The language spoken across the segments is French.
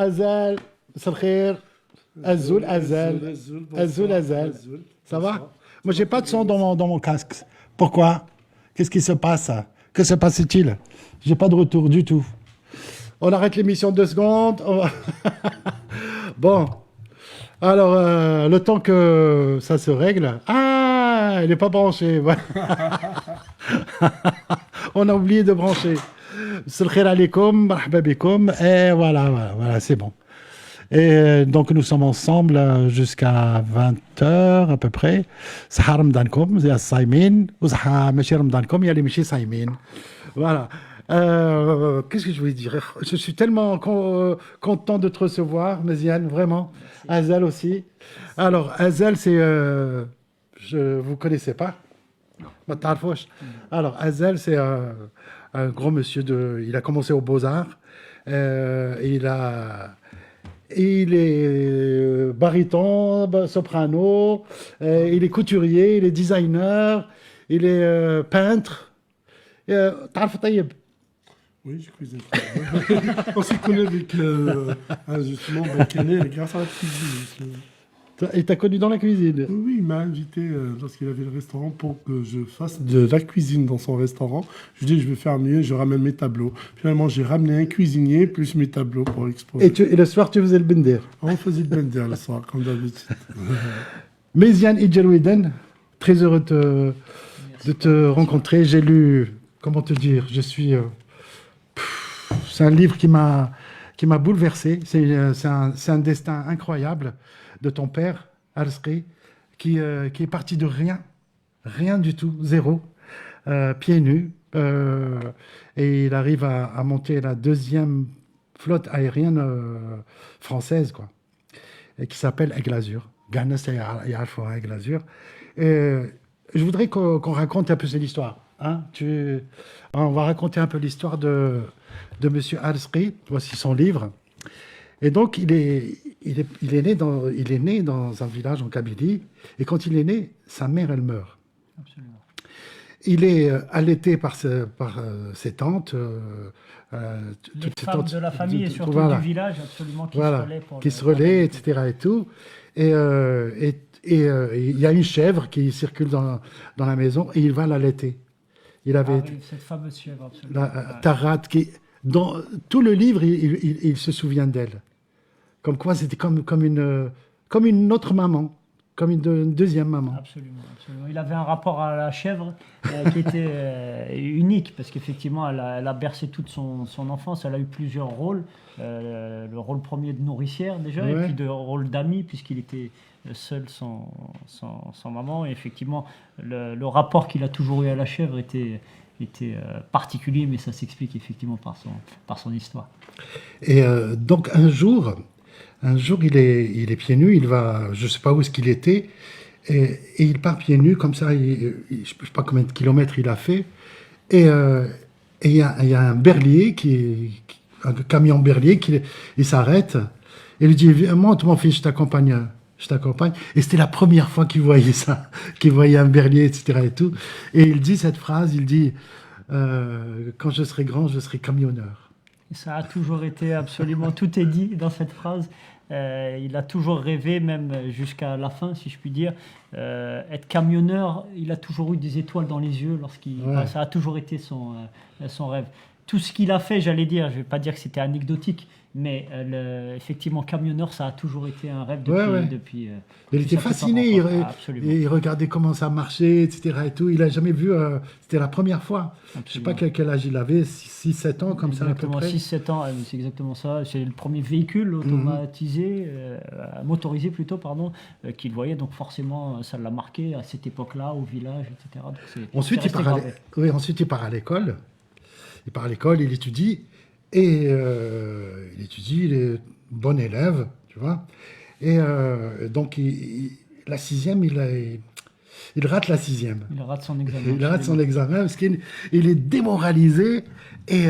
Azal, Salkhair, Azoul, Azal, Azoul, Azal. Ça va? Moi, j'ai pas de son dans mon casque. Pourquoi? Qu'est-ce qui se passe? Que se passe-t-il? J'ai pas de retour du tout. On arrête l'émission 2 secondes. Bon. Alors, le temps que ça se règle. Ah, elle n'est pas branchée. Voilà. On a oublié de brancher. Salam alaikum, marhaba bikoum. Et voilà, c'est bon. Et donc, nous sommes ensemble jusqu'à 20 h à peu près. Saha Ramadankoum, il y a Saïmin. Ou Saha Machi Ramadankoum, il y a les Machi Saïmin. Voilà. Qu'est-ce que je voulais dire? Je suis tellement content de te recevoir, Méziane, vraiment. Azal aussi. Alors, Azal, c'est... vous ne connaissez pas? Ma tarfouche. Alors, Azal, c'est un gros monsieur il a commencé aux Beaux-Arts. Il est baryton, soprano, il est couturier, il est designer, il est peintre. تعرف طيب. Oui, je cuisine très bien. On s'y connaît avec justement Bakane grâce à la cuisine. Il t'a connu dans la cuisine? Oui, il m'a invité lorsqu'il avait le restaurant pour que je fasse de la cuisine dans son restaurant. Je lui ai dit, je vais faire mieux, je ramène mes tableaux. Finalement, j'ai ramené un cuisinier plus mes tableaux pour exposer. Et le soir, tu faisais le bender? On faisait le bender le soir, comme d'habitude. Méziane Idjelouiden, très heureux de te rencontrer. J'ai lu, comment te dire, c'est un livre qui m'a bouleversé. C'est un destin incroyable de ton père, Arsqi, qui est parti de rien du tout, zéro, pieds nus, et il arrive à monter la 2e flotte aérienne française, quoi, et qui s'appelle Aigle Azur. Ganas Aigle Azur. Je voudrais qu'on raconte un peu cette histoire. Hein. On va raconter un peu l'histoire de Monsieur Arsqi. Voici son livre. Et donc, il est né dans un village en Kabylie. Et quand il est né, sa mère, elle meurt. Absolument. Il est allaité par ses tantes. Les femmes de la famille et surtout du village, absolument, qui se relaient, etc. Et tout. Et il y a une chèvre qui circule dans la maison et il va l'allaiter. Cette fameuse chèvre, absolument. Tarat, dans tout le livre, il se souvient d'elle. Comme quoi, c'était comme une autre maman, comme une deuxième maman. Absolument. Il avait un rapport à la chèvre qui était unique, parce qu'effectivement, elle a bercé toute son enfance. Elle a eu plusieurs rôles. Le rôle premier de nourricière, déjà, et puis de rôle d'ami, puisqu'il était seul sans maman. Et effectivement, le rapport qu'il a toujours eu à la chèvre était particulier, mais ça s'explique effectivement par son histoire. Et donc un jour, il est pieds nus, il va, je ne sais pas où est-ce qu'il était, et il part pieds nus, comme ça, je ne sais pas combien de kilomètres il a fait, et il y a un berlier, un camion berlier, il s'arrête, et lui dit, monte mon fils, je t'accompagne. Et c'était la première fois qu'il voyait ça, qu'il voyait un berlier, etc. Et tout. Et il dit cette phrase, il dit, quand je serai grand, je serai camionneur. Et ça a toujours été absolument, tout est dit dans cette phrase. Il a toujours rêvé, même jusqu'à la fin, si je puis dire, être camionneur. Il a toujours eu des étoiles dans les yeux ça a toujours été son rêve. Tout ce qu'il a fait, j'allais dire, je ne vais pas dire que c'était anecdotique, mais effectivement, camionneur, ça a toujours été un rêve depuis il était fasciné, il regardait comment ça marchait, etc. Et tout. Il n'a jamais vu, c'était la première fois. Absolument. Je ne sais pas quel âge il avait, 6-7 ans, comme exactement, ça à peu près. 6-7 ans, c'est exactement ça. C'est le premier véhicule automatisé, motorisé plutôt, pardon, qu'il voyait. Donc forcément, ça l'a marqué à cette époque-là, au village, etc. Donc ensuite, il part à l'école. Il étudie. Et il est bon élève, tu vois. Et donc, la 6e, il rate la 6e. Il rate son examen. Il rate son examen parce qu'il est démoralisé. Et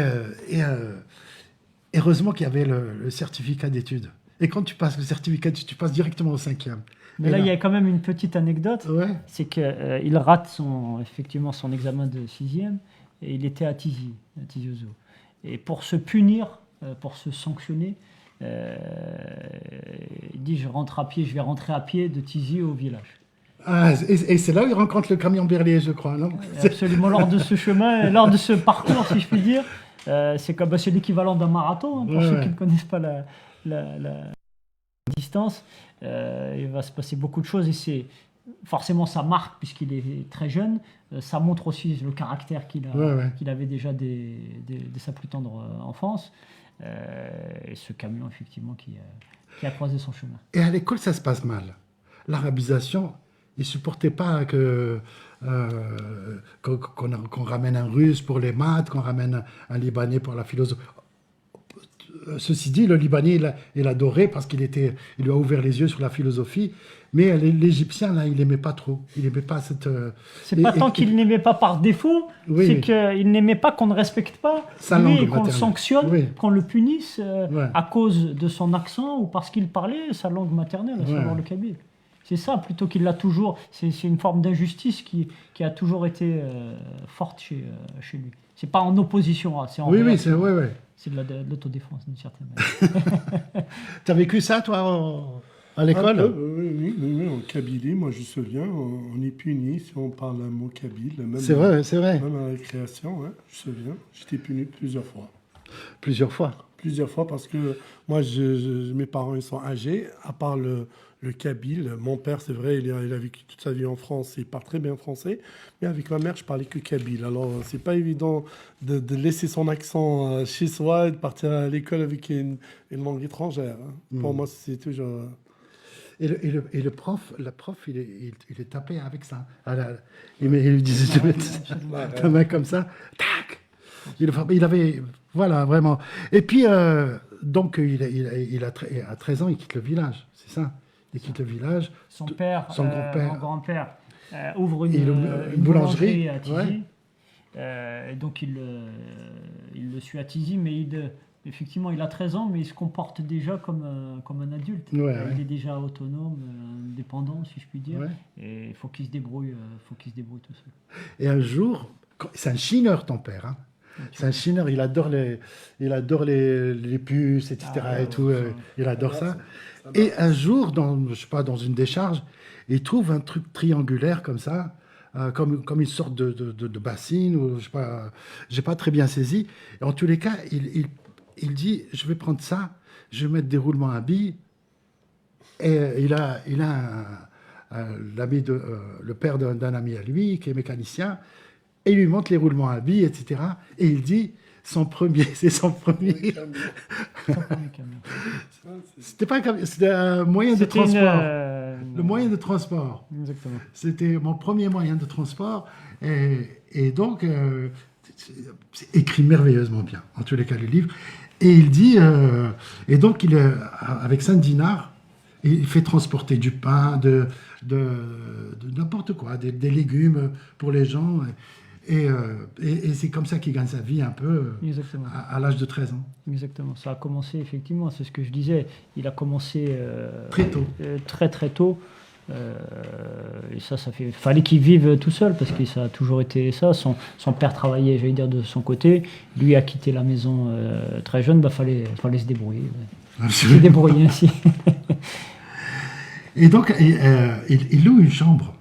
heureusement qu'il y avait le certificat d'études. Et quand tu passes le certificat d'études, tu passes directement au 5e. Mais là, il y a quand même une petite anecdote. Ouais. C'est qu'il rate effectivement son examen de 6e. Et il était à Tizi Ouzou. Et pour se punir, pour se sanctionner, Il dit, je vais rentrer à pied de Tizi au village. Ah, et c'est là où il rencontre le camion Berlier, je crois, non? Absolument, lors de ce chemin, lors de ce parcours, si je puis dire, c'est l'équivalent d'un marathon, hein, pour ceux qui ne connaissent pas la distance. Il va se passer beaucoup de choses et forcément ça marque puisqu'il est très jeune. Ça montre aussi le caractère qu'il avait déjà dès sa plus tendre enfance. Et ce camion, effectivement, qui a croisé son chemin. Et à l'école, ça se passe mal. L'arabisation, ils ne supportaient pas qu'on ramène un Russe pour les maths, qu'on ramène un Libanais pour la philosophie. Ceci dit, le Libanais, il adorait parce il lui a ouvert les yeux sur la philosophie. Mais l'Égyptien, là, il n'aimait pas trop. Il n'aimait pas cette... C'est pas tant qu'il n'aimait pas par défaut, c'est qu'il n'aimait pas qu'on ne respecte pas lui et qu'on le sanctionne, qu'on le punisse à cause de son accent ou parce qu'il parlait sa langue maternelle, à savoir le kabyle. C'est ça, plutôt qu'il l'a toujours... C'est une forme d'injustice qui a toujours été forte chez lui. C'est pas en opposition, c'est en réaction. C'est de l'autodéfense, d'une certaine manière. Tu as vécu ça, toi, à l'école? Oui, en Kabylie, moi je me souviens, on est puni si on parle un mot kabyle. C'est vrai. Même à la récréation, je me souviens, j'étais puni plusieurs fois. Plusieurs fois parce que moi, mes parents ils sont âgés, à part le kabyle. Mon père, c'est vrai, il a vécu toute sa vie en France, il parle très bien français, mais avec ma mère, je parlais que kabyle. Alors, c'est pas évident de laisser son accent chez soi et de partir à l'école avec une langue étrangère. Pour moi, c'est toujours... Et le prof, il est tapé avec ça. Il lui disait, tu mets ta main comme ça, tac. Il avait, voilà, vraiment. Et puis, donc, à 13 ans, il quitte le village, c'est ça. Il quitte le village. Son grand-père, ouvre une boulangerie à Tizi. Donc, il le suit à Tizi, mais effectivement, il a 13 ans, mais il se comporte déjà comme un adulte. Il est déjà autonome, indépendant, si je puis dire. Et il faut qu'il se débrouille tout seul. Et un jour, c'est un chineur, ton père, hein. C'est un chineur, il adore les puces, etc. Il adore ça. Et un jour, dans une décharge, il trouve un truc triangulaire comme ça, comme une sorte de bassine, ou je sais pas, j'ai pas très bien saisi. Et en tous les cas, il dit, je vais prendre ça, je vais mettre des roulements à billes. Et il a le père d'un ami à lui, qui est mécanicien, et il lui montre les roulements à billes, etc. Et il dit, c'est son premier. C'était pas un camion, c'était un moyen de transport. Le moyen de transport. Exactement. C'était mon premier moyen de transport. Et donc, c'est écrit merveilleusement bien, en tous les cas, le livre. Et il dit, et donc, avec 5 dinars, il fait transporter du pain, de n'importe quoi, des légumes pour les gens. Et c'est comme ça qu'il gagne sa vie un peu à l'âge de 13 ans. Exactement. Ça a commencé, effectivement, c'est ce que je disais. Il a commencé très tôt. Très tôt. Et ça fallait qu'il vive tout seul parce que ça a toujours été ça. Son père travaillait, j'allais dire, de son côté. Lui a quitté la maison très jeune. Fallait se débrouiller. Se débrouiller ainsi. Et donc, il loue une chambre.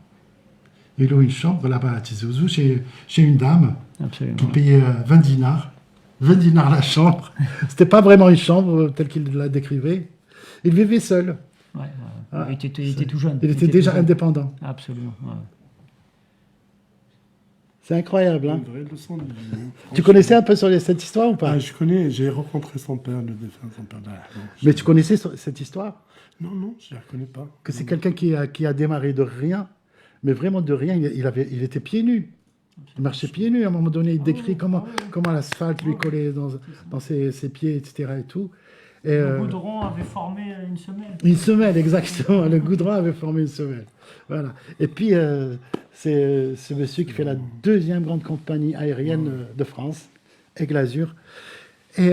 Il loue une chambre là-bas à Tizi Ouzou chez une dame. Absolument. Qui payait 20 dinars. 20 dinars la chambre. C'était pas vraiment une chambre telle qu'il la décrivait. Il vivait seul. Il était tout jeune. Il était déjà indépendant. Absolument. Ouais. C'est incroyable. Hein. Une vraie leçon de vie. Tu connaissais un peu cette histoire ou pas? Je connais, j'ai rencontré son père, le défunt, son père. Mais tu connaissais cette histoire? Non, je ne la connais pas. Que c'est quelqu'un qui a démarré de rien, mais vraiment de rien. Il était pieds nus. Il marchait pieds nus. À un moment donné, il décrit comment l'asphalte lui collait dans ses pieds, etc. Et tout. Et, le goudron avait formé une semelle. Une semelle, exactement. Le goudron avait formé une semelle. Voilà. Et puis, c'est ce monsieur qui fait la deuxième grande compagnie aérienne de France, Aigle Azur. Et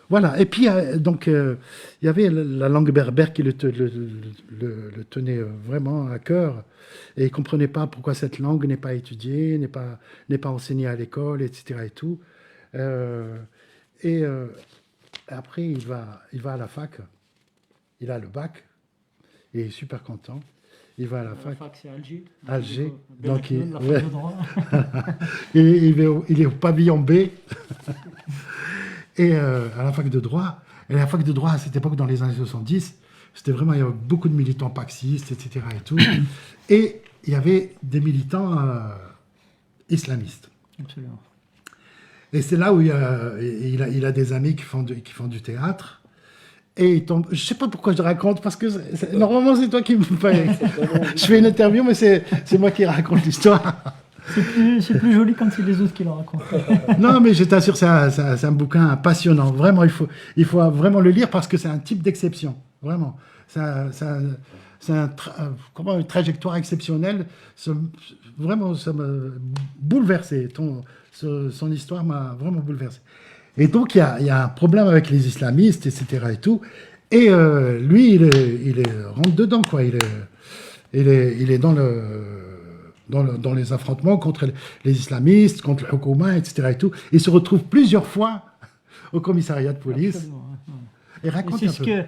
voilà. Et puis, donc, il y avait la langue berbère qui le tenait vraiment à cœur. Et il ne comprenait pas pourquoi cette langue n'est pas étudiée, n'est pas enseignée à l'école, etc. Et tout. après, il va à la fac. Il a le bac. Il est super content. Il va à la La fac. fac, c'est Alger. Alger. Donc, Donc, il, la ouais. fac de droit. Il est au pavillon B. Et à la fac de droit. Et la fac de droit, à cette époque, dans les années 70, c'était vraiment, il y avait beaucoup de militants paxistes, etc. Et tout. Et il y avait des militants islamistes. Absolument. Et c'est là où il a des amis qui font du théâtre. Et il tombe. Je ne sais pas pourquoi je raconte, parce que normalement, c'est toi qui me fais. Je fais une interview, mais c'est moi qui raconte l'histoire. C'est plus joli quand c'est les autres qui le racontent. Non, mais je t'assure, c'est un bouquin passionnant. Vraiment, il faut vraiment le lire parce que c'est un type d'exception. Vraiment. C'est comment, une trajectoire exceptionnelle. Vraiment, ça m'a bouleversé. Son histoire m'a vraiment bouleversé. Et donc, il y a un problème avec les islamistes, etc. Et tout. Et lui, il est rentre dedans, quoi. Il est dans les affrontements contre les islamistes, contre le Houkouma, etc. Et tout. Il se retrouve plusieurs fois au commissariat de police. Absolument, ouais. Et raconte Et un peu.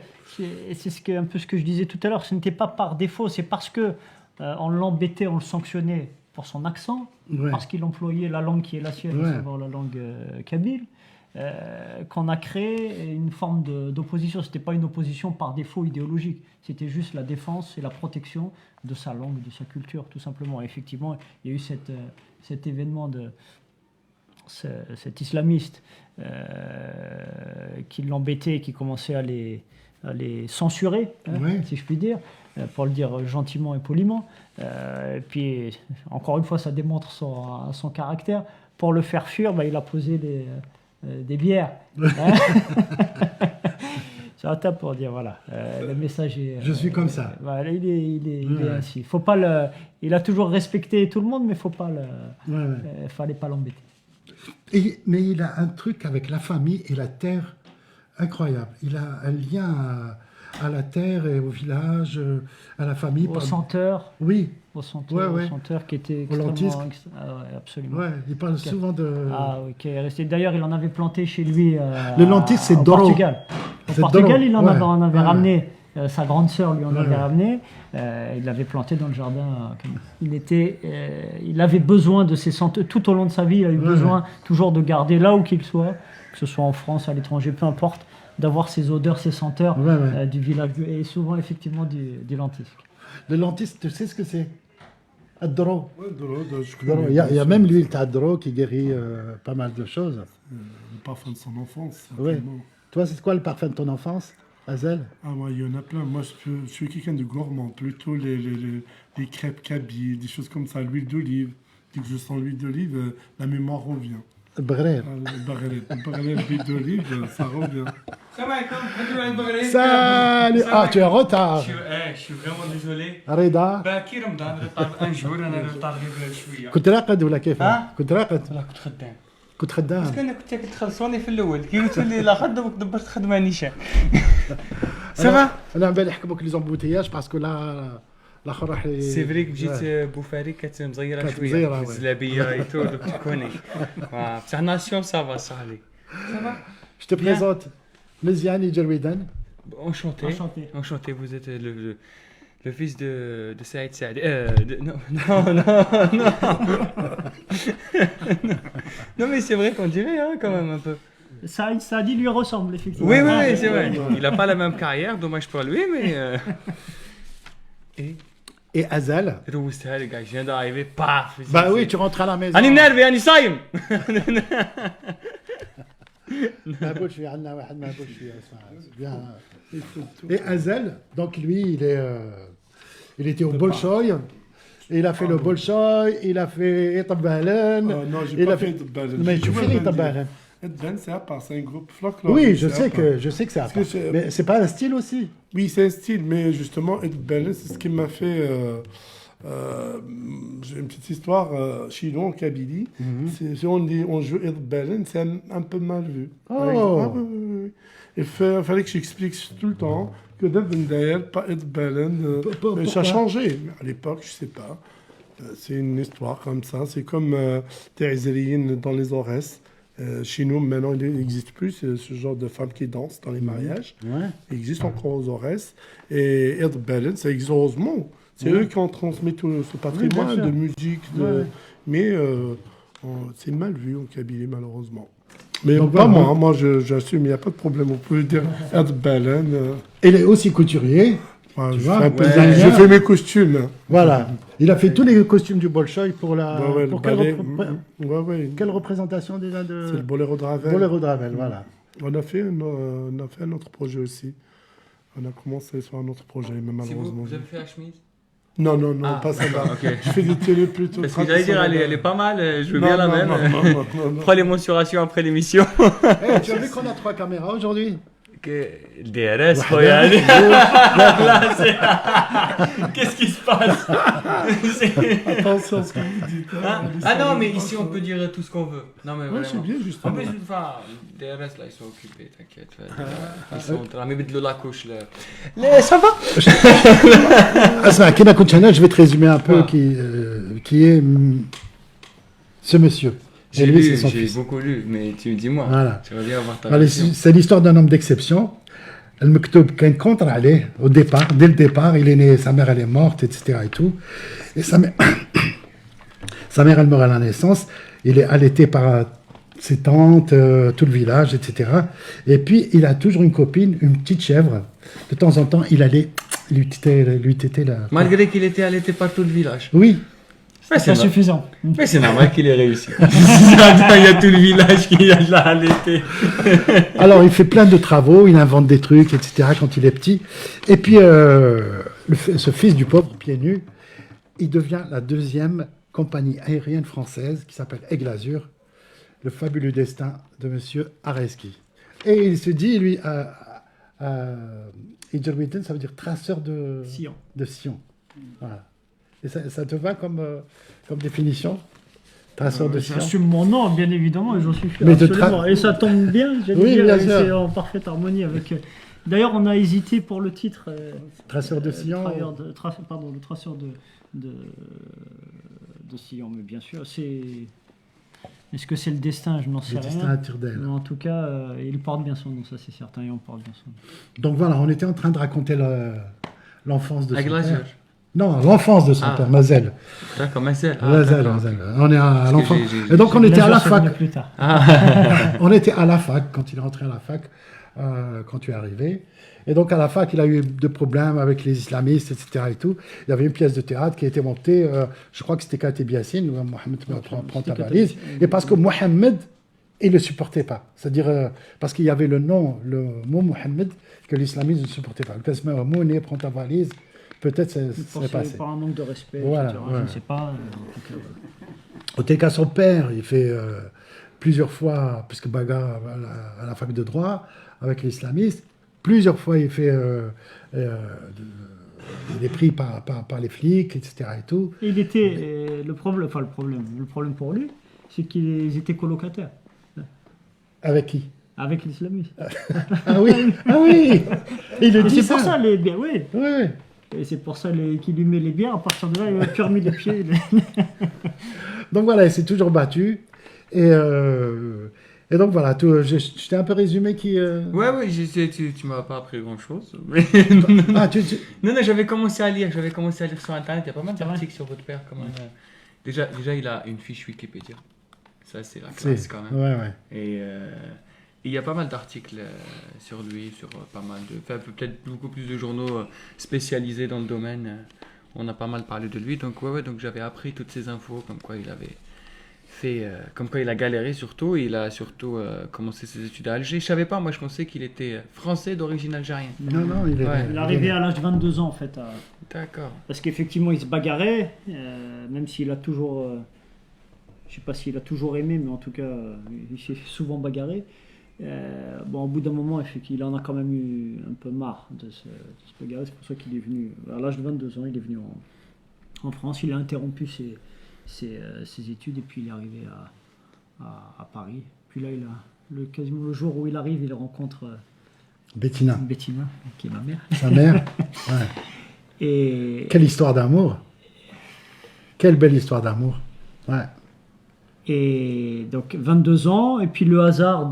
c'est un peu ce que je disais tout à l'heure. Ce n'était pas par défaut, c'est parce que on l'embêtait, on le sanctionnait pour son accent, Ouais. parce qu'il employait la langue qui est la sienne, Ouais. à savoir la langue kabyle, qu'on a créé une forme d'opposition. C'était pas une opposition par défaut idéologique, c'était juste la défense et la protection de sa langue, de sa culture, tout simplement. Et effectivement, il y a eu cet événement de cet islamiste qui l'embêtait, qui commençait à les censurer, hein, Ouais. si je puis dire, pour le dire gentiment et poliment. Et puis, encore une fois, ça démontre son caractère. Pour le faire fuir, il a posé des bières. Hein. Sur la table pour dire, voilà, le message est... Je suis comme ça. Voilà, il est Ouais. ainsi. Faut pas il a toujours respecté tout le monde, mais faut pas Ouais. fallait pas l'embêter. Mais il a un truc avec la famille et la terre incroyable. Il a un lien à la terre et au village, à la famille. Au senteur, Oui, au senteur, Ouais, ouais. au senteur qui était Au lentisque. Ah ouais, absolument. ouais, il parle souvent de... Ah oui, qui est resté. D'ailleurs, il en avait planté chez lui Le lentisque, c'est au Doro. Portugal. Au C'est Portugal, Doro, il ouais. en avait Ouais. ramené. Sa grande sœur lui en Ouais, avait ouais. ramené. Il l'avait planté dans le jardin. Il avait besoin de ces senteurs. Tout au long de sa vie, il a eu Ouais, besoin toujours de garder là où qu'il soit, que ce soit en France, à l'étranger, peu importe, d'avoir ces odeurs, ces senteurs Ouais, ouais. du village. Et souvent, effectivement, du lentisque. Le lentisque, tu sais ce que c'est? Adro. Ouais, je Il connais, y a bien sûr. même l'huile Adro qui guérit pas mal de choses. Le parfum de son enfance, Oui. certainement. Toi, c'est quoi le parfum de ton enfance, Hazel? Ah, moi, il y en a plein. Moi, je suis quelqu'un de gourmand. Plutôt les crêpes kabyles, des choses comme ça. L'huile d'olive. Dès que je sens l'huile d'olive, la mémoire revient. Brer. Ah, le barrelet d'huile d'olive, ça revient. السلام عليكم نقدروا على المغرب Salut! Ah, tu es en retard. je suis vraiment désolé رضا باكي رمضان رطاب ان جور انا رطاب غير شويه كنت راقد ولا كيف؟ ها؟ كنت راقد لا كنت خدام كنت خدام. بس انا كنت كتخلصوني في الاول كي قلتوا لي لا خدمك دبرت خدمه نيشان سافا انا عم بالي يحكموك لي زومبوتياج باسكو لا الاخر راح سي فري جيت بوفاري كانت مزيره كانت شويه مزيرة، وي. الزلابيه ايتو دوك تكوني بصح ناسيون سافا صاحبي سافا Je te présente Meziani Djerouiden. enchanté Enchanté. enchanté vous êtes le fils de Saïd Saadi non non mais c'est vrai qu'on dirait hein, quand même un peu. Ça dit lui ressemble, effectivement. Oui, oui, Ah, oui, c'est vrai. Il n'a pas la même carrière, dommage pour lui, mais. Et Et Hazel. روستها لي, gars, je viens d'arriver, paf. Bah oui, tu rentres à la maison. أنا نرفي أنا صايم. مهبول شوية عندنا واحد مهبول شوية اسمع bien. Et Hazel, donc lui, il était au Bolshoï. Il a fait le Bolshoï, il a fait Etabahlen. Non, j'ai il pas a fait fait. Edbahlen. Mais J'ai tu joué fais à Etabahlen. Edbahlen, c'est à part, c'est un groupe folklorique. Oui, je c'est à sais part. que c'est à Parce que part. c'est- Mais c'est pas un style aussi. Oui, c'est un style, mais justement, Edbahlen, c'est ce qui m'a fait. J'ai une petite histoire chez nous en Kabylie. Si on joue Edbahlen, c'est un peu mal vu. Oh. Ah, oui, oui, oui. Il fallait que j'explique tout le temps que Devendale, pas Edbahlen, Pourquoi ça a changé. À l'époque, je sais pas. C'est une histoire comme ça. C'est comme Terzérine dans les Aurès. Chez nous, maintenant, il n'existe plus ce genre de femmes qui dansent dans les mariages. Ouais. Il existe encore aux Aurès. Et Ed Belen, c'est heureusement. C'est eux qui ont transmis tout ce patrimoine sûr. de musique. Ouais. Mais c'est mal vu en Kabylie, malheureusement. Mais Donc, pas voilà. moi. Moi, j'assume, il n'y a pas de problème. Vous pouvez dire Ed Belen. Il est aussi couturier. Je vois, fais un peu ouais. de- je fais mes costumes. Voilà. Il a fait tous les costumes du Bolchoï pour la. Ouais, ouais, pour le ballet. quelle, Ouais. quelle représentation déjà C'est le de. boléro de Ravel. Boléro de Ravel, voilà. On a fait un autre projet aussi. On a commencé sur un autre projet, mais Si malheureusement. vous avez fait la chemise. Non, Ah, pas celle-là. ok. Je fais des télés plutôt. Parce que j'allais dire, elle est pas mal, je veux Non, bien la non, même. non. Prends les mensurations après l'émission. Eh, tu as vu qu'on a 3 caméras aujourd'hui? Le DRS, regarde. Là, c'est- Qu'est-ce qui se passe? C'est- Attention à ce que vous dites. Hein? Ah non, mais ici on peut dire tout ce qu'on veut. Non, mais Ouais, vraiment. c'est bien, En justement. plus, enfin, DRS là, ils sont occupés, t'inquiète. Ils sont en train de mettre de la couche là. Ça va? Asma, Kena Kunchana, je vais te résumer un peu Ah. qui est ce monsieur. Et lui, c'est son J'ai fils. beaucoup lu, mais tu dis-moi. Voilà. J'aimerais bien avoir ta Allez, version. c'est l'histoire d'un homme d'exception. Le Mektoub qui contre allez, au départ, dès le départ, il est né, sa mère elle est morte, etc. et tout. Et sa mère, sa mère elle meurt à la naissance. Il est allaité par ses tantes, tout le village, etc. Et puis il a toujours une copine, une petite chèvre. De temps en temps, il allait lui téter la. Malgré qu'il était allaité par tout le village. Oui, Mais C'est suffisant. Mais c'est normal qu'il ait réussi. Il y a tout le village qui l'a allaité. alors il fait plein de travaux, il invente des trucs, etc. quand il est petit. Et puis ce fils du pauvre, pieds nus, il devient la 2e compagnie aérienne française qui s'appelle Aigle Azur, le fabuleux destin de monsieur Areski. Et il se dit, lui, Idjerwiten, ça veut dire traceur de Sion. de Sion. Voilà. Et ça te va comme définition? Traceur de Sion. J'assume mon nom, bien évidemment, et j'en suis fier. Mais de Absolument. Et ça tombe bien, j'allais Oui, dire, bien et sûr. c'est en parfaite harmonie avec. D'ailleurs, on a hésité pour le titre. Traceur de Sion. Le traceur de Sion, mais bien sûr, c'est. Est-ce que c'est le destin? Je n'en sais Le destin rien. à Turdel. Mais en tout cas, il porte bien son nom, ça c'est certain, et on porte bien son nom. Donc voilà, on était en train de raconter l'enfance de son Avec la père. George. Non, l'enfance de son Ah. père, Mazel. D'accord, mais c'est. Mazel. On est à que l'enfance. j'ai- Et donc on Là, était je à vais la se revenir fac. plus tard. On était à la fac quand il est rentré à la fac, quand tu es arrivé. Et donc à la fac, il a eu des problèmes avec les islamistes, etc. Et tout. Il y avait une pièce de théâtre qui a été montée, je crois que c'était Katib Yassine, où Mohamed prend ta C'était valise. Katib. Et parce que Mohamed, il ne le supportait pas. C'est-à-dire, parce qu'il y avait le mot Mohamed, que l'islamisme ne supportait pas. Le Tasma Mouni, prends ta valise, peut-être ça serait passé. Par un manque de respect, Voilà, etc. ouais. Je ne sais pas. En tout cas, voilà. Au tel cas, son père, il fait plusieurs fois, puisque Baga à la fac de droit, avec les islamistes, plusieurs fois il fait. Il est pris par les flics, etc. Et tout. Et il était. Le problème pour lui, c'est qu'ils étaient colocataires Avec qui? avec l'islamisme. Ah oui, ah oui. Il le Et dit c'est pour ça, les biens, oui. Oui. Et c'est pour ça qu'il lui met les biens. À partir de là, il a plus remis les pieds. Donc voilà, il s'est toujours battu. Et donc voilà, je t'ai un peu résumé qui. Ouais, tu m'as pas appris grand chose. Ah, Non, j'avais commencé à lire sur internet. Il y a pas mal C'est vrai. d'articles sur votre père quand même. Déjà, il a une fiche Wikipédia. Ça, c'est la c'est. classe quand même. Ouais. Et il y a pas mal d'articles sur lui, sur pas mal de. Enfin, peut-être beaucoup plus de journaux spécialisés dans le domaine. On a pas mal parlé de lui. Donc, donc j'avais appris toutes ces infos, comme quoi il avait fait. Comme quoi il a galéré surtout. Il a surtout commencé ses études à Alger. Je savais pas, moi je pensais qu'il était français d'origine algérienne. Non, il est. Ouais. Il est arrivé à l'âge de 22 ans, en fait. D'accord. Parce qu'effectivement, il se bagarrait, même s'il a toujours. Je sais pas s'il a toujours aimé, mais en tout cas, il s'est souvent bagarré. Bon, au bout d'un moment, il en a quand même eu un peu marre de se bagarrer. C'est pour ça qu'il est venu, à l'âge de 22 ans, il est venu en France. Il a interrompu ses études et puis il est arrivé à Paris. Puis là, quasiment le jour où il arrive, il rencontre Bettina, Bettina, qui est ma mère. sa mère. Ouais. Et, Quelle histoire d'amour. Quelle belle histoire d'amour. Ouais. Et donc 22 ans, et puis le hasard,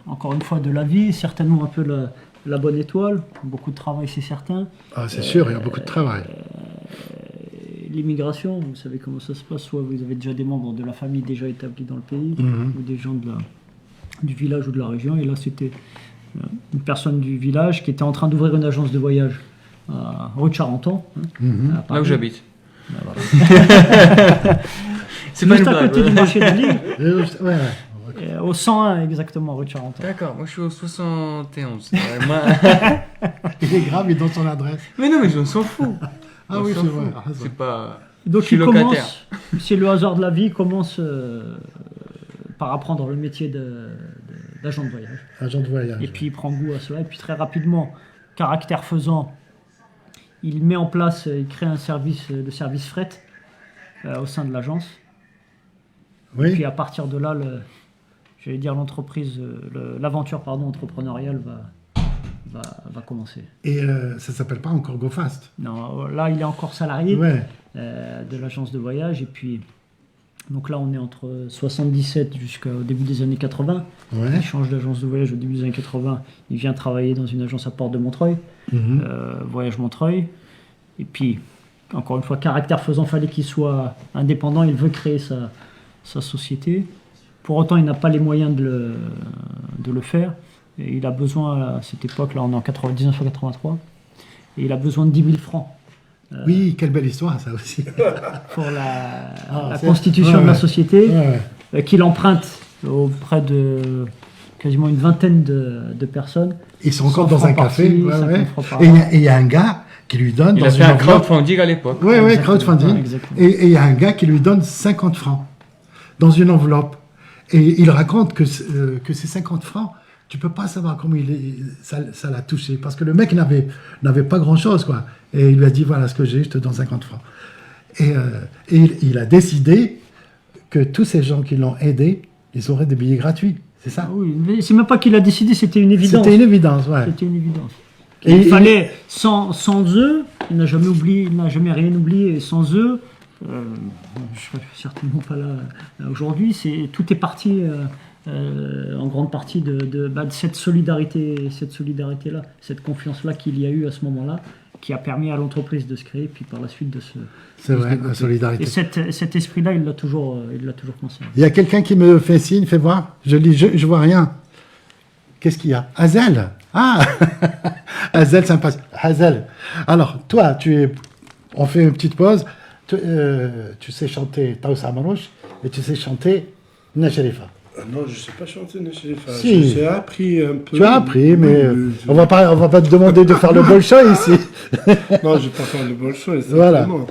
encore une fois, de la vie, certainement un peu la bonne étoile, beaucoup de travail, c'est certain. Ah, c'est sûr, il y a beaucoup de travail. L'immigration, vous savez comment ça se passe, soit vous avez déjà des membres de la famille déjà établis dans le pays, ou des gens du village ou de la région, et là c'était une personne du village qui était en train d'ouvrir une agence de voyage à rue de Charenton, à Paris. Là où j'habite. Ben voilà. C'est pas une Juste à blague. côté du marché de Lille, Ouais. au 101 exactement, rue de Charenton. D'accord, moi je suis au 71. Ouais, moi... Il est grave, il donne son adresse. Mais non, mais je s'en fous. Ah On oui, s'en c'est fout. vrai. Ah, C'est pas... Donc Je suis il locataire. commence, c'est le hasard de la vie, il commence par apprendre le métier d'agent de voyage. Agent de voyage. Et puis il prend goût à cela, et puis très rapidement, caractère faisant, il met en place, il crée le service fret au sein de l'agence. Et Oui. puis à partir de là, l'entreprise, l'aventure entrepreneuriale va commencer. Et ça s'appelle pas encore Go Fast. Non, là il est encore salarié Ouais. de l'agence de voyage, et puis donc là on est entre 77 jusqu'au début des années 80. Ouais. Il change d'agence de voyage au début des années 80. Il vient travailler dans une agence à Porte de Montreuil, Voyage Montreuil. Et puis, encore une fois, caractère faisant, fallait qu'il soit indépendant. Il veut créer sa société. Pour autant, il n'a pas les moyens de le faire. Et il a besoin, à cette époque-là, on est en 1983, et il a besoin de 10 000 francs Oui, quelle belle histoire, ça aussi. pour la c'est- constitution ouais, de la ouais. société. Ouais. Qu'il emprunte auprès de quasiment une vingtaine de personnes. Ils sont encore 100 dans un francs café. par-ci, Ouais, 50 ouais. francs par Et là. il y a un gars qui lui donne Il dans a fait une un enveloppe. crowdfunding à l'époque. Oui, oui, Exactement. crowdfunding. Exactement. Et il y a un gars qui lui donne 50 francs dans une enveloppe. Et il raconte que ces 50 francs, tu peux pas savoir comment ça l'a touché. Parce que le mec n'avait pas grand-chose, quoi. Et il lui a dit, voilà ce que j'ai, je te donne 50 francs. Et il a décidé que tous ces gens qui l'ont aidé, ils auraient des billets gratuits. C'est ça? Ah oui, mais c'est même pas qu'il a décidé, c'était une évidence. C'était une évidence, ouais. C'était une évidence. Et Il fallait, sans eux, il n'a jamais oublié, il n'a jamais rien oublié, et sans eux, je serais certainement pas là aujourd'hui. Tout est parti en grande partie de cette solidarité-là, cette confiance-là qu'il y a eu à ce moment-là, qui a permis à l'entreprise de se créer, puis par la suite de se. C'est de se vrai, la développer. solidarité. Et cet esprit-là, il l'a toujours conservé. Il y a quelqu'un qui me fait signe, fais voir. Je vois rien. Qu'est-ce qu'il y a? Hazel. Ah Hazel, sympa. Hazel. Alors, toi, on fait une petite pause. Tu sais chanter Taous Amarouche et tu sais chanter Nacherifa. Non, je ne sais pas chanter Necherifa. Si. J'ai appris un peu. Tu as appris, mais Oui, on va pas te demander de faire le bolshoi ici. Non, je ne vais pas faire le bolshoi. Voilà. Voilà.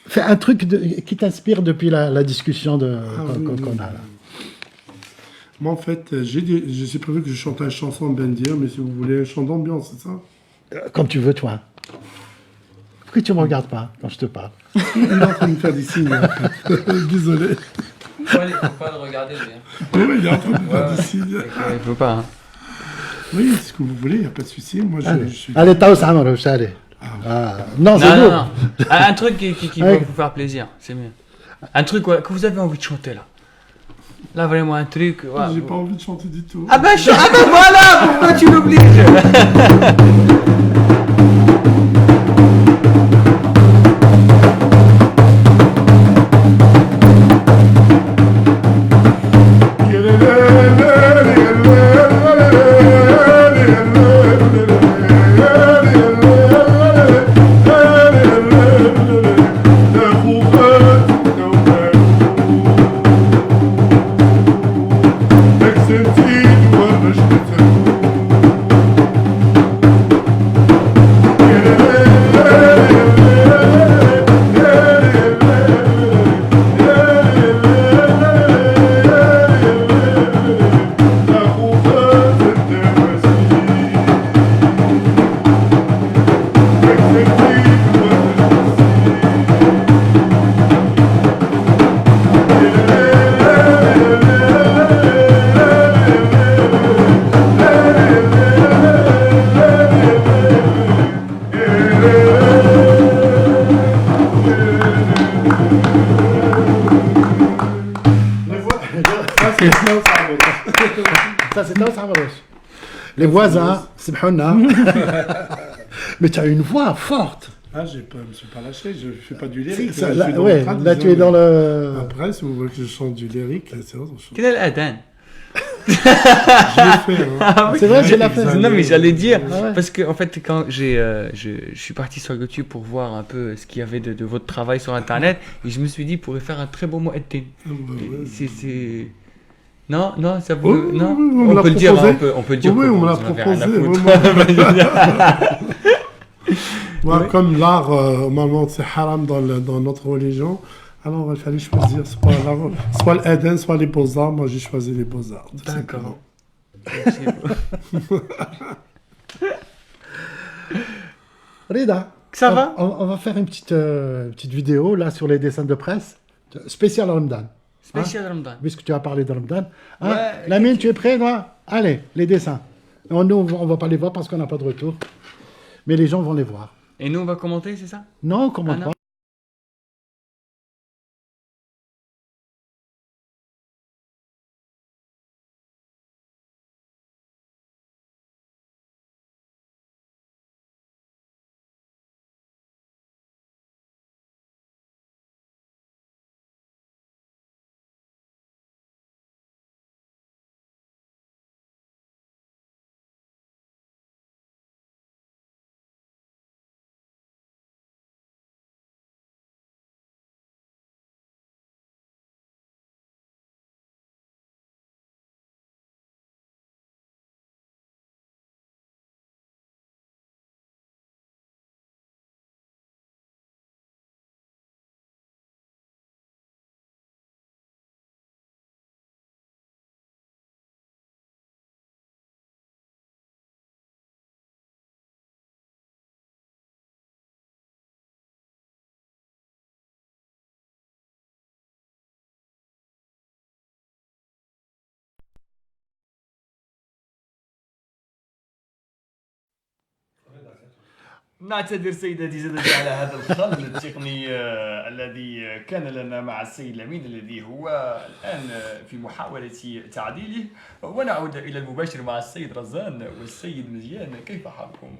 Fais un truc qui t'inspire depuis la discussion qu'on a là. Moi, en fait, j'ai prévu que je chante une chanson bendir, mais si vous voulez un chant d'ambiance, c'est ça? Comme tu veux, toi. Pourquoi tu me regardes pas quand je te parle? Il est en train de me faire des signes. En fait. Désolé. Faut pas le regarder, lui. Oui, il est en train de me faire des signes. Il faut pas. Hein. Oui, ce que vous voulez, il n'y a pas de souci. Moi, je suis. Allez, Taous Amarouche, allez. Ah. Non, c'est Non, beau. non. Un truc qui va Ouais. vous faire plaisir, c'est mieux. Un truc que vous avez envie de chanter là. Là, vraiment un truc. Voilà. J'ai pas envie de chanter du tout. Ah ben voilà, pourquoi tu l'obliges? Sentido, Ça, c'est Taous Amarouche. Les voisins, c'est Bhouna. Mais tu as une voix forte. Ah, je me suis pas lâché, je fais pas du Si, lyrique. ça, je là, suis dans ouais, le trad, là, tu es dans le. Après, si vous voulez que je chante du lyrique, c'est autre chose. كده الأذان. Je l'ai fait, hein. C'est vrai, je l'ai fait. Non, mais j'allais dire, Ah ouais. parce que en fait, quand je suis parti sur YouTube pour voir un peu ce qu'il y avait de votre travail sur Internet, et je me suis dit, il pourrait faire un très beau mu'addin. C'est... Non, non, ça vous... Oui, non, oui, on me on l'a peut le dire, proposé. on peut le dire. Oui, que on me l'a vous en avez rien à proposé. foutre. Moi, comme l'art, normalement, c'est haram dans notre religion, alors il fallait choisir soit l'Aden, soit les beaux-arts. Moi, j'ai choisi les beaux-arts. tout D'accord. simplement. Rida. Ça va? On va faire une petite vidéo là sur les dessins de presse. Spécial Ramadan. Spécial Ramadan. Puisque tu as parlé de Ramadan. Hein, Ouais. Lamine, tu es prêt, toi? Allez, les dessins. Nous, on va pas les voir parce qu'on n'a pas de retour. Mais les gens vont les voir. Et nous, on va commenter, c'est ça? Non, comment Ah, non. pas? نعتذر سيدتي زادت على هذا الخلل التقني الذي كان لنا مع السيد لمين الذي هو الآن في محاولة تعديله، ونعود إلى المباشر مع السيد رزان والسيد مزيان. كيف حالكم؟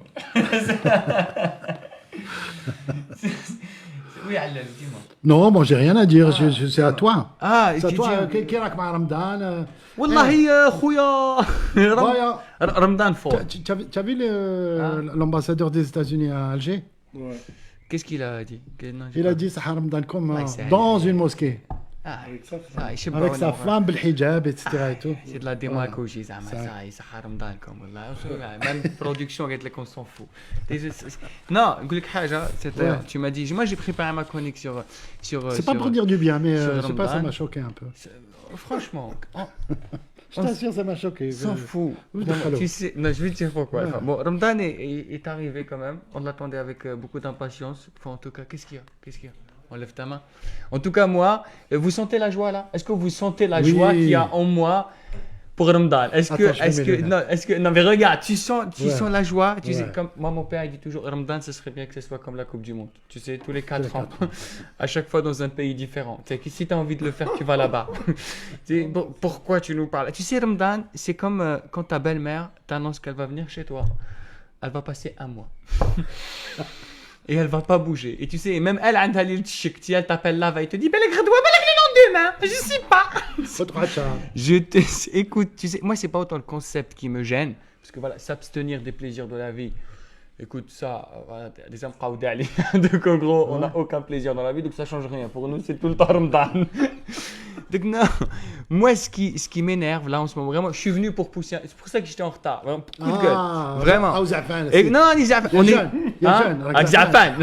Oui, علم dis-moi. Non, bon, j'ai rien à dire. C'est à toi. Ah, C'est à toi. Qui راك مع Ramadan? والله خويا Voilà. رمضان فوق. Tu as vu l'ambassadeur des États-Unis à Alger? Ouais. Qu'est-ce qu'il a dit? Non, j'ai Il pas- a dit Sahar Ramadan comme Ouais, c'est- dans une mosquée. Ah, Avec ça, ça, je sais pas, Avec sa non, femme, بالحجاب, etc. et tout. c'est de la démagogie, ça, Ça. ça, يصحى رمضان كم والله. Même production, قالت لك on s'en fout. Non, نقول لك حاجة, Ouais. tu m'as dit, moi j'ai préparé ma chronique sur. C'est pas pour dire du bien, mais sur je sais pas, ça Ramadan. m'a choqué un peu. Franchement, Je t'assure, ça m'a choqué. s'en fout. Oui, Vraiment, d'accord. tu sais, non, je vais te dire pourquoi. Ouais. Enfin, bon, Ramadan est arrivé quand même. On l'attendait avec beaucoup d'impatience. Enfin, en tout cas, qu'est-ce qu'il y a? Qu'est-ce qu'il y a? On lève ta main. En tout cas, moi, vous sentez la joie là? Est-ce que vous sentez la Oui. joie qu'il y a en moi pour Ramadan? Est-ce que, Attends, je est-ce mets que, les non, est-ce que, non, mais regarde, tu Ouais. sens la joie. Tu sais, Ouais. comme moi, mon père, il dit toujours, Ramadan, ce serait bien que ce soit comme la Coupe du Monde. Tu sais, tous les 4 les ans, 4 ans. à chaque fois dans un pays différent. Tu sais, que si tu as envie de le faire, tu vas là-bas. Tu sais, bon, pourquoi tu nous parles? Tu sais, Ramadan, c'est comme quand ta belle-mère t'annonce qu'elle va venir chez toi. Elle va passer un mois. Et elle va pas bouger. Et tu sais, même elle, elle t'appelle là, elle te dit, Belek Redwa, Belek le lendemain, je sais pas. Je te... Écoute, tu sais, moi, c'est pas autant le concept qui me gêne, parce que voilà, s'abstenir des plaisirs de la vie, écoute, ça, voilà, des amqaoudé ali. Donc en gros, on n'a aucun plaisir dans la vie, donc ça change rien. Pour nous, c'est tout le temps Ramadan. Donc non, moi, ce qui m'énerve là en ce moment, vraiment, je suis venu pour pousser, c'est pour ça que j'étais en retard, vraiment, coup de gueule, vraiment. Et non, les Zafan, on est jeune, il y a hein, jeune, avec avec Zafan.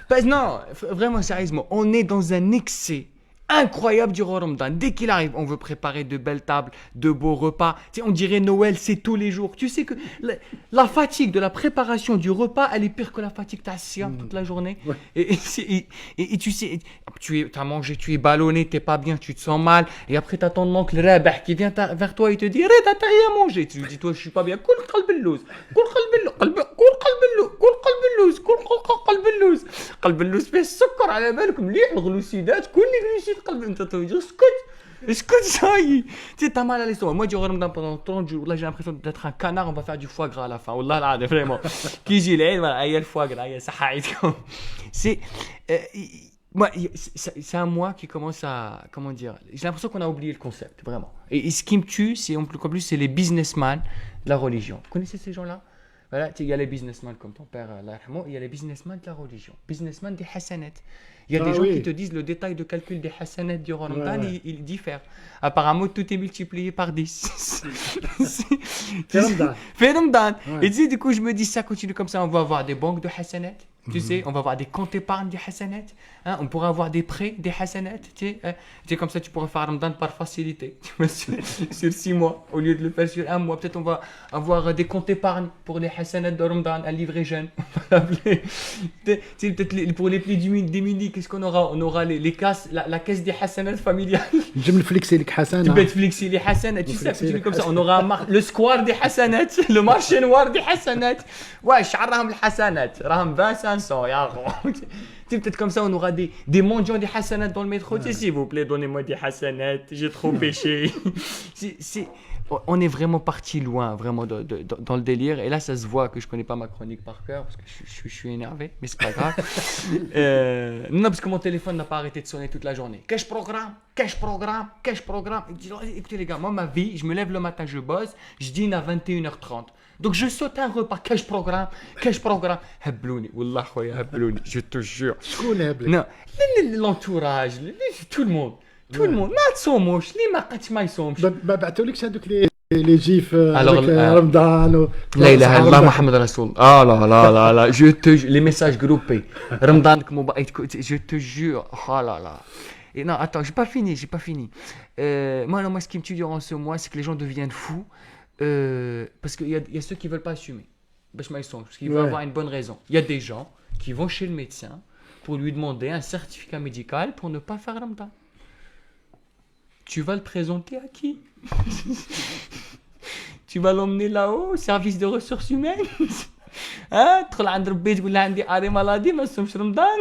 Zafan, non, non, vraiment sérieusement, on est dans un excès incroyable durant Ramadan. Dès qu'il arrive, on veut préparer de belles tables, de beaux repas. Tu sais, on dirait Noël, c'est tous les jours. Tu sais que la fatigue de la préparation du repas, elle est pire que la fatigue de ta siam toute la journée. Ouais. Et tu sais, tu as mangé, tu es ballonné, t'es pas bien, tu te sens mal. Et après, tu as ton oncle Rabah qui vient vers toi et te dit Reda, t'as rien mangé. Tu lui dis, toi, je suis pas bien. Koul qalb al-louz. Koul qalb al-louz. Koul qalb al-louz. Koul qalb al-louz. Koul qalb al-louz. qalb al-louz فيه السكر على بالك مليح الغلوسيدات كل الغلوسيد قلب انت تقول اسكت Écoute ça, tu sais, t'as mal à l'estomac. Moi, du Ramadan pendant 30 jours, là, j'ai l'impression d'être un canard, on va faire du foie gras à la fin. Wallah, là, vraiment. Qui j'ai l'aide, voilà, il y a le foie gras, il y a ça. C'est. C'est un mois qui commence à. Comment dire. J'ai l'impression qu'on a oublié le concept, vraiment. Et ce qui me tue, c'est en plus, c'est les businessmen de la religion. Vous connaissez ces gens-là? Voilà, il y a les businessmen comme ton père, Allah yarhamou, il y a les businessmen de la religion. Businessmen des hasanat. Il y a des gens qui te disent le détail de calcul des hasanat du Ramadan, il diffère. Apparemment, tout est multiplié par 10. Fait Ramadan. Et tu sais, du coup, je me dis, ça continue comme ça, on va avoir des banques de hasanat. Tu sais, on va avoir des comptes épargne des hasanat. Hein, on pourra avoir des prêts des hasanat. Tu sais, comme ça, tu pourras faire Ramadan par facilité. Sur 6 mois, au lieu de le faire sur 1 mois. Peut-être on va avoir des comptes épargne pour les hasanat de Ramadan, un livret jeune. Peut-être pour les plus démunis, qu'est-ce qu'on aura? On aura les caisses, la caisse des hasanat familiales. Je me flexer les hasanat. Tu peux te flexer les hasanat. Tu sais, tu comme ça. On aura le square des hasanat, le marché noir des hasanat. Ouais, charraham les hasanat. Raham 20, 500. Peut-être comme ça, on aura des mendiants des hasanat dans le métro. Tu sais, s'il vous plaît, donnez-moi des hasanat. J'ai trop péché. On est vraiment parti loin, vraiment, dans le délire. Et là, ça se voit que je connais pas ma chronique par cœur, parce que je suis énervé, mais c'est pas grave. Non, parce que mon téléphone n'a pas arrêté de sonner toute la journée. Qu'est-ce programme? Écoutez les gars, moi, ma vie, je me lève le matin, je bosse, je dîne à 21h30. Donc je saute un repas, qu'est-ce programme? Hablouni, wallah khoya, hablouni, je te jure. Non, l'entourage, tout le monde. Tout le monde, ما تصوموش ليه ما قدش ما يصومش. ما بعثولكش هذوك لي جيف Alors, رمضان لا اله الا الله محمد رسول الله. Ah là là là là, je te les messages groupés. Ramadan je te jure. Oh là là. Et non, attends, j'ai pas fini. Moi, ce qui me tue durant ce mois, c'est que les gens deviennent fous parce qu'il y a ceux qui veulent pas assumer. Parce qu'ils veulent avoir une bonne raison. Il y a des gens qui vont chez le médecin pour lui demander un certificat médical pour ne pas faire Ramadan. Tu vas le présenter à qui? Tu vas l'emmener là-haut au service de ressources humaines? Hein? تدخل عند ربي تقول له عندي arrêt maladie ما تصومش رمضان.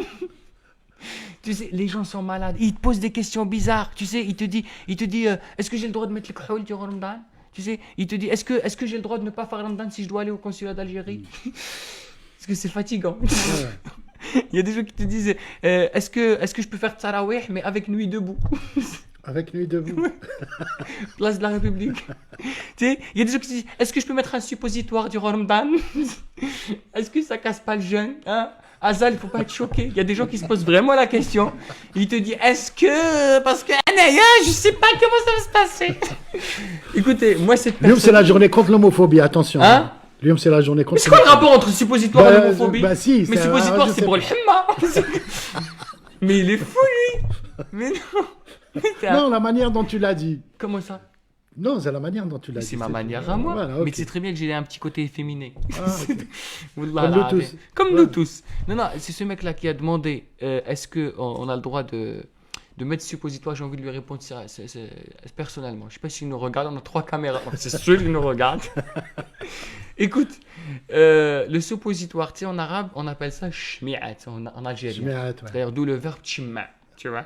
Tu sais, les gens sont malades. Ils te posent des questions bizarres. Tu sais, il te dit, est-ce que j'ai le droit de mettre le khoul durant Ramadan? Tu sais, il te dit, est-ce que j'ai le droit de ne pas faire Ramadan si je dois aller au consulat d'Algérie? Parce que c'est fatigant. Il y a des gens qui te disent, est-ce que je peux faire Tarawih mais avec nuit debout? Avec nuit debout. Place de la République. Tu sais, il y a des gens qui se disent, est-ce que je peux mettre un suppositoire durant Ramadan? Est-ce que ça casse pas le jeûne? Hein? Azal, il faut pas être choqué. Il y a des gens qui se posent vraiment la question. Il te dit, est-ce que... Parce que, je sais pas comment ça va se passer. Écoutez, moi, cette personne... Lui, c'est la journée contre l'homophobie, attention. Hein? Lui, c'est la journée contre... Mais c'est quoi le rapport entre suppositoire et l'homophobie? Bah si. Mais suppositoire, c'est pour le himma. Mais il est fou, lui. Mais non. Non, la manière dont tu l'as dit. Comment ça? Non, c'est la manière dont tu l'as dit. C'est ma manière à moi. Voilà, okay. Mais tu sais très bien que j'ai un petit côté efféminé. Ah, okay. Comme nous tous. Comme nous tous. Non, c'est ce mec-là qui a demandé est-ce qu'on a le droit de mettre suppositoire? J'ai envie de lui répondre ça, personnellement. Je ne sais pas s'il nous regarde, on a 3 caméras. C'est sûr qu'il nous regarde. Écoute, le suppositoire, tu sais, en arabe, on appelle ça shmi'at en algérien. Shmi'at, ouais. C'est-à-dire d'où le verbe shimma. Tu vois,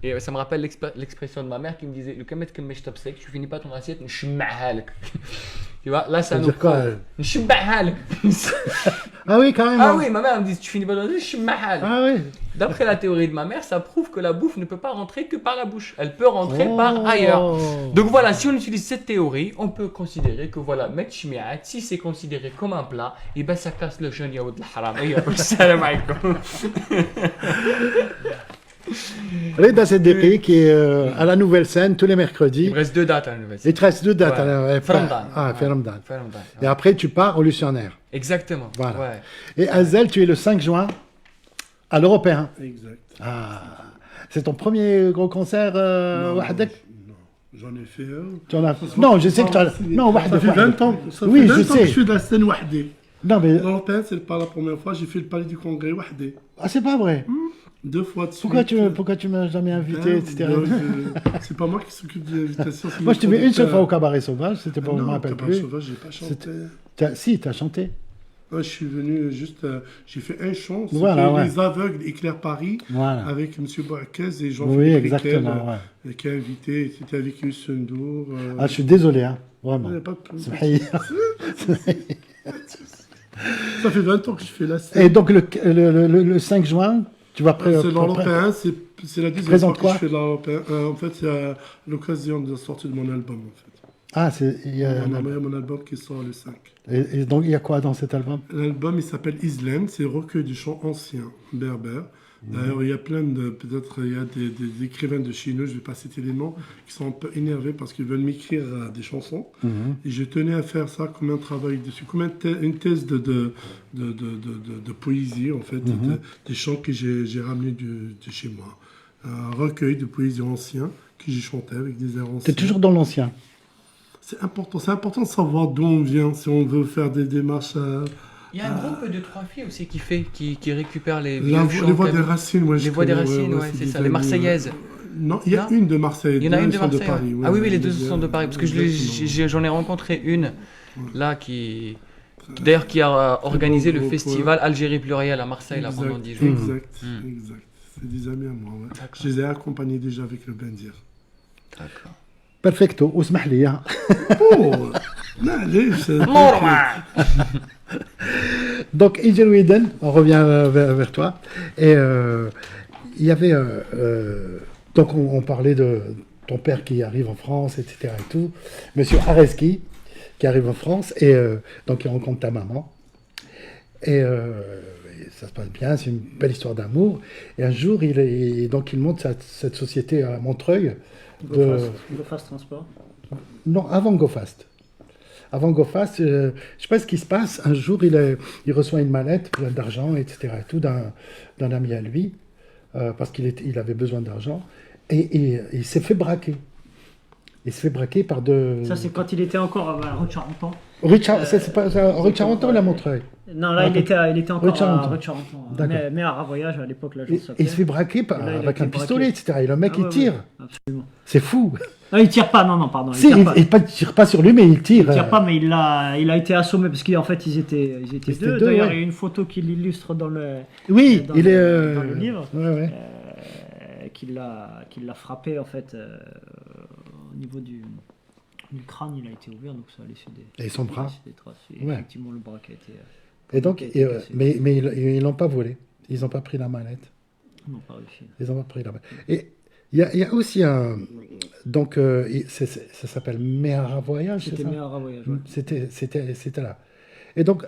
ouais. Et ça me rappelle l'expression de ma mère qui me disait le kamet que tu finis pas ton assiette, tu vois, là ça nous dire quoi? Ah oui, quand même. Ah oui, ma mère me dit tu finis pas ton assiette, ah oui. D'après la théorie de ma mère, ça prouve que la bouffe ne peut pas rentrer que par la bouche, elle peut rentrer par ailleurs. Donc voilà, si on utilise cette théorie, on peut considérer que voilà, mettre shmi'at, si c'est considéré comme un plat, et ben ça casse le jeûne yaoud al-haram. Salam alaikum. Reda Seddiqi qui est à la Nouvelle Scène tous les mercredis. Il me reste 2 dates à la Nouvelle Scène. Il te reste 2 dates. Ouais. Ramadan. Et après, tu pars au Lucionnaire. Exactement. Voilà. Ouais. Et Azel, tu es le 5 juin à l'Européen. Exact. Ah, c'est ton premier gros concert وحدك? Non, j'en ai fait un. Tu en as... Non, je sais que tu as... Non, ça fait 20 ans. Oui, je sais. Que je fais de la scène wahdé. Non, mais... L'Européen, c'est pas la première fois. J'ai fait le palais du Congrès wahdé. Ah, c'est pas vrai. 2 fois de suite. Pourquoi tu m'as jamais invité, etc. C'est pas moi qui s'occupe de l'invitation. Moi, je t'ai vu une seule fois au Cabaret Sauvage, c'était pas, je me rappelle plus. Sauvage, j'ai pas chanté. Si, t'as chanté. Je suis venu juste, j'ai fait un chant, c'était Voilà, ouais. Les Aveugles Éclair Paris, Voilà. avec M. Bouakkez et Jean-Philippe Oui, Riquel, exactement. Ouais. qui a invité, c'était avec Youssou N'Dour. Ah, je suis désolé, hein, vraiment. pas de- Subhanallah. Ça fait 20 ans que je fais la Et scène. donc, le 5 juin, tu vas C'est l'Européen, c'est la deuxième Présente fois que quoi je fais de l'Européen. En fait, c'est à l'occasion de la sortie de mon album, en fait. Ah, il y a On a envoyé mon album qui sort le 5. et donc, il y a quoi dans cet album? L'album, il s'appelle Islam, c'est recueil du chant ancien berbère. D'ailleurs, il y a plein de, peut-être, il y a des écrivains de chez nous, je ne vais pas citer les noms, qui sont un peu énervés parce qu'ils veulent m'écrire des chansons. Et je tenais à faire ça comme un travail dessus, comme une thèse de poésie, en fait, des chants que j'ai ramenés de chez moi. Un recueil de poésie ancien que j'ai chanté avec des airs anciens. Tu es toujours dans l'ancien. C'est important de savoir d'où on vient, si on veut faire des démarches à... Il y a un groupe de 3 filles aussi qui récupère les vieux Les chants voix des cabi- racines, ouais, Les voix des racines, ouais, c'est ça, les Marseillaises. Non, il y a Non une de Marseille. Il y en a deux, une de elles sont Marseille. Paris, Ouais. ouais. Ah oui, oui, les deux sont de Paris. Parce que Exactement. j'en ai rencontré une, là, d'ailleurs, qui a organisé le groupe, festival Algérie Plurielle à Marseille, là, pendant 10 jours. Exact, Mm. exact. C'est des amis à moi, ouais. D'accord. Je les ai accompagnés déjà avec le Bendir. D'accord. Perfecto, واسمح لي. Hein. Oh معليش. Donc, Angel Whedon, on revient vers toi. Et il y avait. Donc, on parlait de ton père qui arrive en France, etc. et tout. Monsieur Areski, qui arrive en France, et donc il rencontre ta maman. Et ça se passe bien, c'est une belle histoire d'amour. Et un jour, donc il monte cette société à Montreuil. GoFast Transport. Non, avant GoFast. Avant GoFast, je ne sais pas ce qui se passe. Un jour, il reçoit une mallette pleine d'argent, etc. et tout, d'un ami à lui, parce qu'il avait besoin d'argent. Et il s'est fait braquer. Il se fait braquer par deux... Ça, c'est quand il était encore à Rocharenton. Richard, c'est pas Charenton ou la Montreuil? Non, là, Ah, il était encore à Rocharenton. Rocharenton. D'accord. Mais à Ravoyage, à l'époque, l'agence Et s'appelait. il se fait braquer Et là, il a avec été un pistolet, braqué. etc. Et le mec, Ah il ouais, tire. ouais, absolument. C'est fou. Ah, il tire pas, non, pardon. Si, tire pas. il tire pas sur lui, mais il tire. Il tire pas, mais il a été assommé parce qu'en fait, ils étaient étaient deux. deux, D'ailleurs, ouais. il y a une photo qui l'illustre dans le Oui, dans il le- est... dans le livre. Ouais, ouais. Qui l'a frappé en fait au niveau du crâne, il a été ouvert, donc ça a laissé des, Et son bras. laissé des traces. Et Ouais. effectivement, le bras qui a été. Et donc, qui a été cassé. mais ils l'ont pas volé. Ils n'ont pas pris la mallette. Ils n'ont pas réussi. Ils ont pas pris la mallette. Et il y a aussi un... Donc, ça s'appelle Mehara Voyage, c'est C'était ça? meilleur à voyage. Ouais. C'était là. Et donc,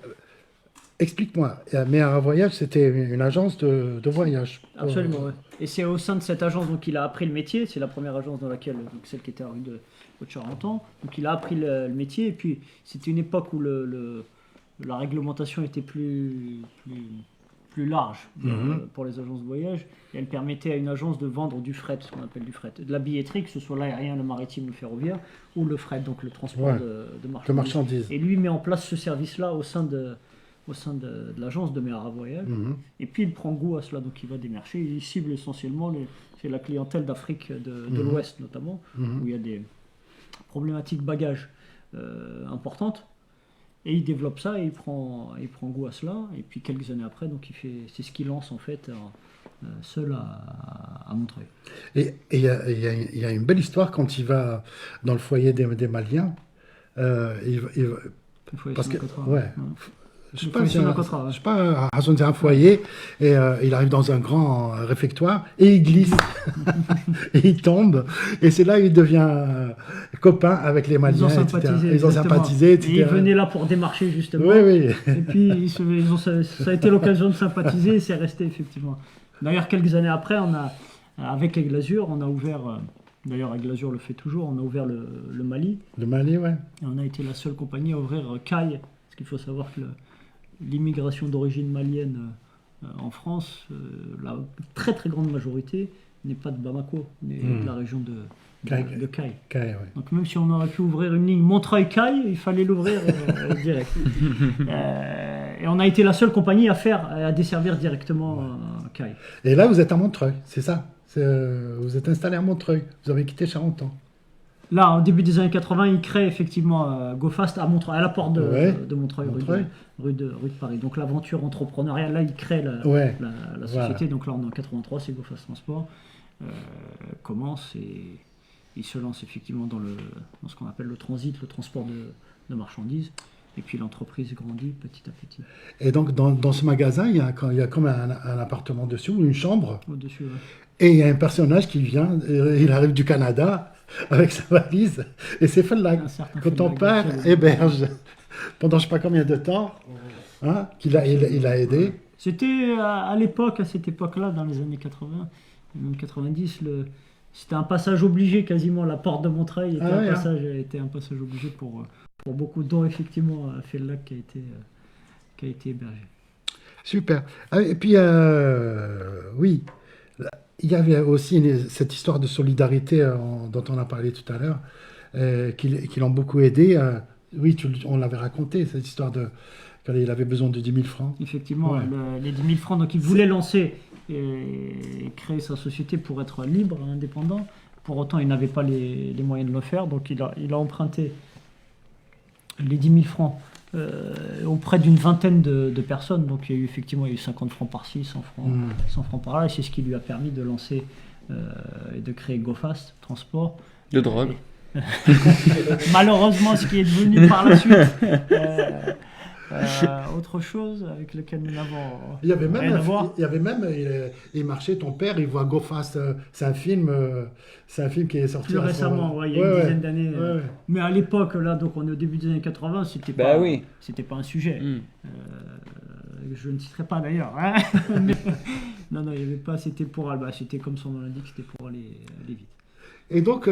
explique-moi, Mehara Voyage, c'était une agence de voyage. Absolument, ouais. Et c'est au sein de cette agence donc il a appris le métier. C'est la première agence dans laquelle, donc celle qui était à rue de Haute-Charenton. Donc il a appris le métier. Et puis c'était une époque où la réglementation était plus large pour les agences de voyage. Et elle permettait à une agence de vendre du fret, ce qu'on appelle du fret. De la billetterie, que ce soit l'aérien, le maritime, le ferroviaire, ou le fret, donc le transport Ouais. de De marchandises. marchandises. Et lui met en place ce service-là au sein de l'agence de Mehara Voyage. Mhm. Et puis il prend goût à cela, donc il va démarcher. Il cible essentiellement c'est la clientèle d'Afrique de l'Ouest notamment, où il y a des problématiques bagages importantes. Et il développe ça et il prend goût à cela. Et puis quelques années après, donc c'est ce qu'il lance en fait seul à Montreuil. Et il y a une belle histoire quand il va dans le foyer des Maliens. Il va- Il faut parce que, essayer un ouais. contrat. Je sais Il pas, faut si essayer un un- contrat, ouais. je sais pas, Hassan, c'est un foyer et il arrive dans un grand réfectoire et il glisse et il tombe et c'est là où il devient copain avec les Ils Maliens, ont etc. sympathisé. Ils ont exactement. sympathisé, etc. Et ils venaient là pour démarcher justement. Oui, oui. Et puis ça a été l'occasion de sympathiser et c'est resté effectivement. D'ailleurs, quelques années après, avec Aigle Azur, on a ouvert, d'ailleurs Aigle Azur le fait toujours, on a ouvert le Mali. Le Mali, ouais. Et on a été la seule compagnie à ouvrir CAI, parce qu'il faut savoir que l'immigration d'origine malienne en France, la très très grande majorité n'est pas de Bamako, mais de la région de Caille. Caille. Caille, ouais. Donc même si on aurait pu ouvrir une ligne Montreuil-Caille, il fallait l'ouvrir direct. Et on a été la seule compagnie à desservir directement Caille. Et là, vous êtes à Montreuil, c'est ça. Vous êtes installé à Montreuil. Vous avez quitté Charenton. Là, au début des années 80, il crée effectivement GoFast à Montreuil, à la porte de Montreuil, rue de Paris. Donc l'aventure entrepreneuriale, là, il crée la société. Donc là, on est en 83, c'est GoFast Transport. Commence et il se lance effectivement dans ce qu'on appelle le transit, le transport de marchandises. Et puis l'entreprise grandit petit à petit. Et donc, dans ce magasin, il y a comme un appartement dessus, ou une chambre. Au-dessus, ouais. Et il y a un personnage qui vient, il arrive du Canada avec sa valise. Et c'est Fellag, que ton père héberge pendant je ne sais pas combien de temps, hein, il a aidé. C'était à l'époque, à cette époque-là, dans les années 80, même 90, c'était un passage obligé quasiment. La porte de Montreuil était un passage obligé pour beaucoup, dont effectivement Fellag qui a été hébergé. Super. Et puis, oui, il y avait aussi cette histoire de solidarité dont on a parlé tout à l'heure, qui l'ont beaucoup aidé. Oui, on l'avait raconté, cette histoire quand il avait besoin de 10 000 francs. Effectivement, les 10 000 francs. Donc, il voulait lancer et créer sa société pour être libre, indépendant. Pour autant, il n'avait pas les moyens de le faire. Donc, il a emprunté les 10 000 francs auprès d'une vingtaine de personnes. Donc, il y a eu 50 francs par-ci, 100 francs par-là. Et c'est ce qui lui a permis de lancer et de créer GoFast Transport. De drogue. Malheureusement, ce qui est devenu par la suite autre chose avec lequel nous n'avons rien à voir. Il marchait, ton père, il voit GoFast, c'est un film qui est sorti plus récemment, il y a une dizaine d'années. Mais à l'époque, là, donc on est au début des années 80, c'était pas un sujet. Je ne citerai pas d'ailleurs. Hein. Mais, non, il n'y avait pas, c'était comme son nom l'indique, c'était pour aller vite. Et donc,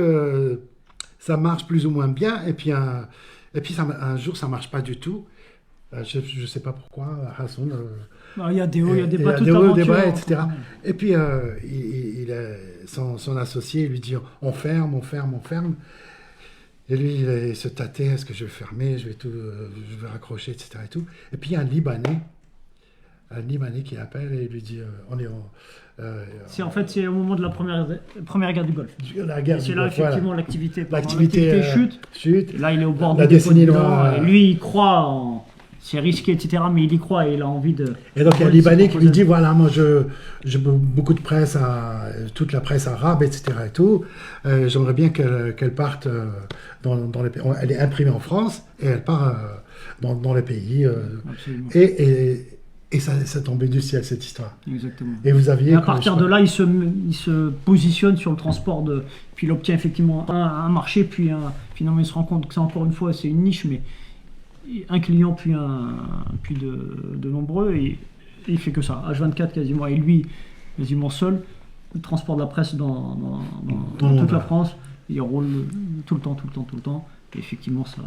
ça marche plus ou moins bien, et puis un jour, ça marche pas du tout. Je ne sais pas pourquoi, Hassoun. Il y a des hauts, il y a des bas, des bas, etc. Et puis, son associé lui dit on ferme. Et lui, il se tâtait est-ce que je vais fermer, je vais raccrocher, etc. Et, tout. Et puis, il y a un Libanais qui appelle et il lui dit on est c'est au moment de la première guerre du Golfe. C'est là effectivement l'activité chute. Et là, il est au bord de la décennie noire. Et lui, il croit c'est risqué, etc. Mais il y croit et il a envie de. Et donc il y a un Libanais qui lui dit voilà, moi j'ai beaucoup de presse, toute la presse arabe, etc. Et tout. J'aimerais bien qu'elle parte dans les pays. Elle est imprimée en France et elle part dans les pays. Et ça tombait du ciel, cette histoire. Exactement. Et vous aviez. Et à partir de là, il se positionne sur le transport puis il obtient effectivement un marché, puis finalement il se rend compte que c'est encore une fois c'est une niche, mais un client puis de nombreux et il fait que ça, H24 quasiment, et lui quasiment seul, le transport de la presse dans toute la France, il roule tout le temps, et effectivement ça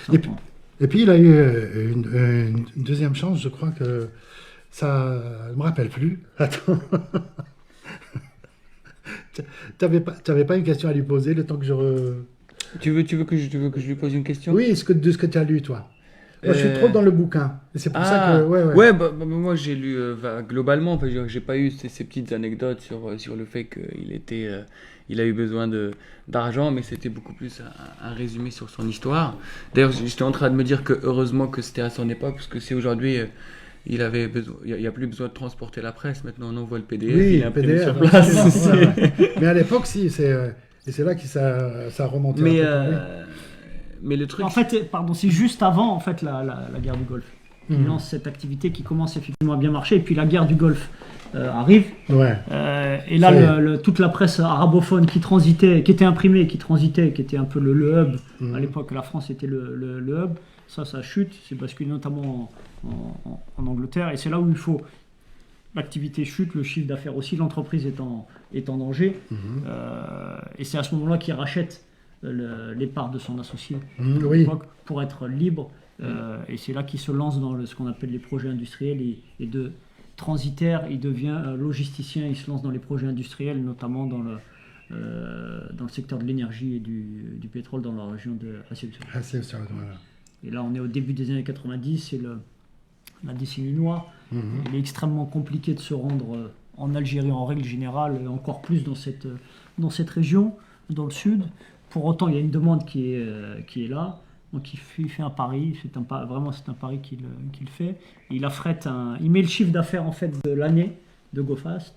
prend. Et puis il a eu une deuxième chance, je crois que ça, je ne me rappelle plus. Attends. T'avais pas une question à lui poser le temps que je... Tu veux que je lui pose une question? Oui, de ce que tu as lu, toi. Moi, je suis trop dans le bouquin. Et c'est pour ça que... Ouais, moi, j'ai lu globalement. J'ai pas eu ces petites anecdotes sur le fait qu'il a eu besoin d'argent, mais c'était beaucoup plus un résumé sur son histoire. D'ailleurs, j'étais en train de me dire que heureusement que c'était à son époque, parce que c'est aujourd'hui... Il n'y a plus besoin de transporter la presse. Maintenant, on envoie le PDF. Oui, il est imprimé PDF, sur place. Mais à l'époque, si, et c'est là que ça remontait. Mais le truc... En fait, c'est juste avant en fait, la guerre du Golfe. Il lance cette activité qui commence effectivement à bien marcher. Et puis la guerre du Golfe arrive. Ouais. Et là, toute la presse arabophone qui était imprimée, qui était un peu le hub. À l'époque, la France était le hub. Ça chute. C'est basculé notamment en Angleterre. Et c'est là où l'activité chute, le chiffre d'affaires aussi, l'entreprise est en danger. Et c'est à ce moment-là qu'il rachète les parts de son associé pour être libre. Et c'est là qu'il se lance dans ce qu'on appelle les projets industriels. Et de transitaire, il devient logisticien. Il se lance dans les projets industriels, notamment dans le secteur de l'énergie et du pétrole dans la région de Hasselstadt. Et là, on est au début des années 90, c'est la décennie noire. Il est extrêmement compliqué de se rendre en Algérie en règle générale, et encore plus dans cette région, dans le sud, pour autant, il y a une demande qui est là. Donc il fait un pari, c'est un pari qu'il fait. Il met le chiffre d'affaires en fait de l'année de GoFast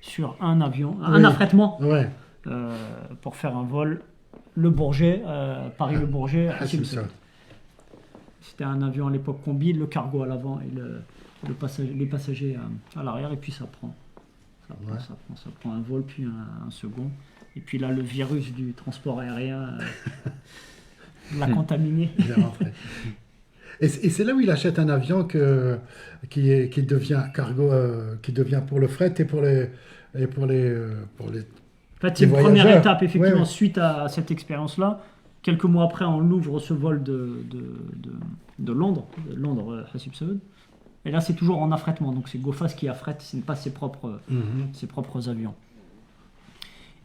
sur un avion, un affrètement Ouais. pour faire un vol Le Bourget, Paris-Le Bourget. Hasib Saoud. C'était un avion à l'époque combi, le cargo à l'avant et les passagers à l'arrière, et puis ça prend un vol, puis un second. Et puis là, le virus du transport aérien l'a contaminé. Il est rentré. Et c'est là où il achète un avion qui devient cargo, qui devient pour le fret et pour les En fait, c'est une première voyageurs. étape, effectivement, Ouais. suite à cette expérience-là. Quelques mois après, on ouvre ce vol de Londres, Hasib Saoud. Et là, c'est toujours en affrètement. Donc, c'est GoFast qui affrète, ce n'est pas ses propres avions.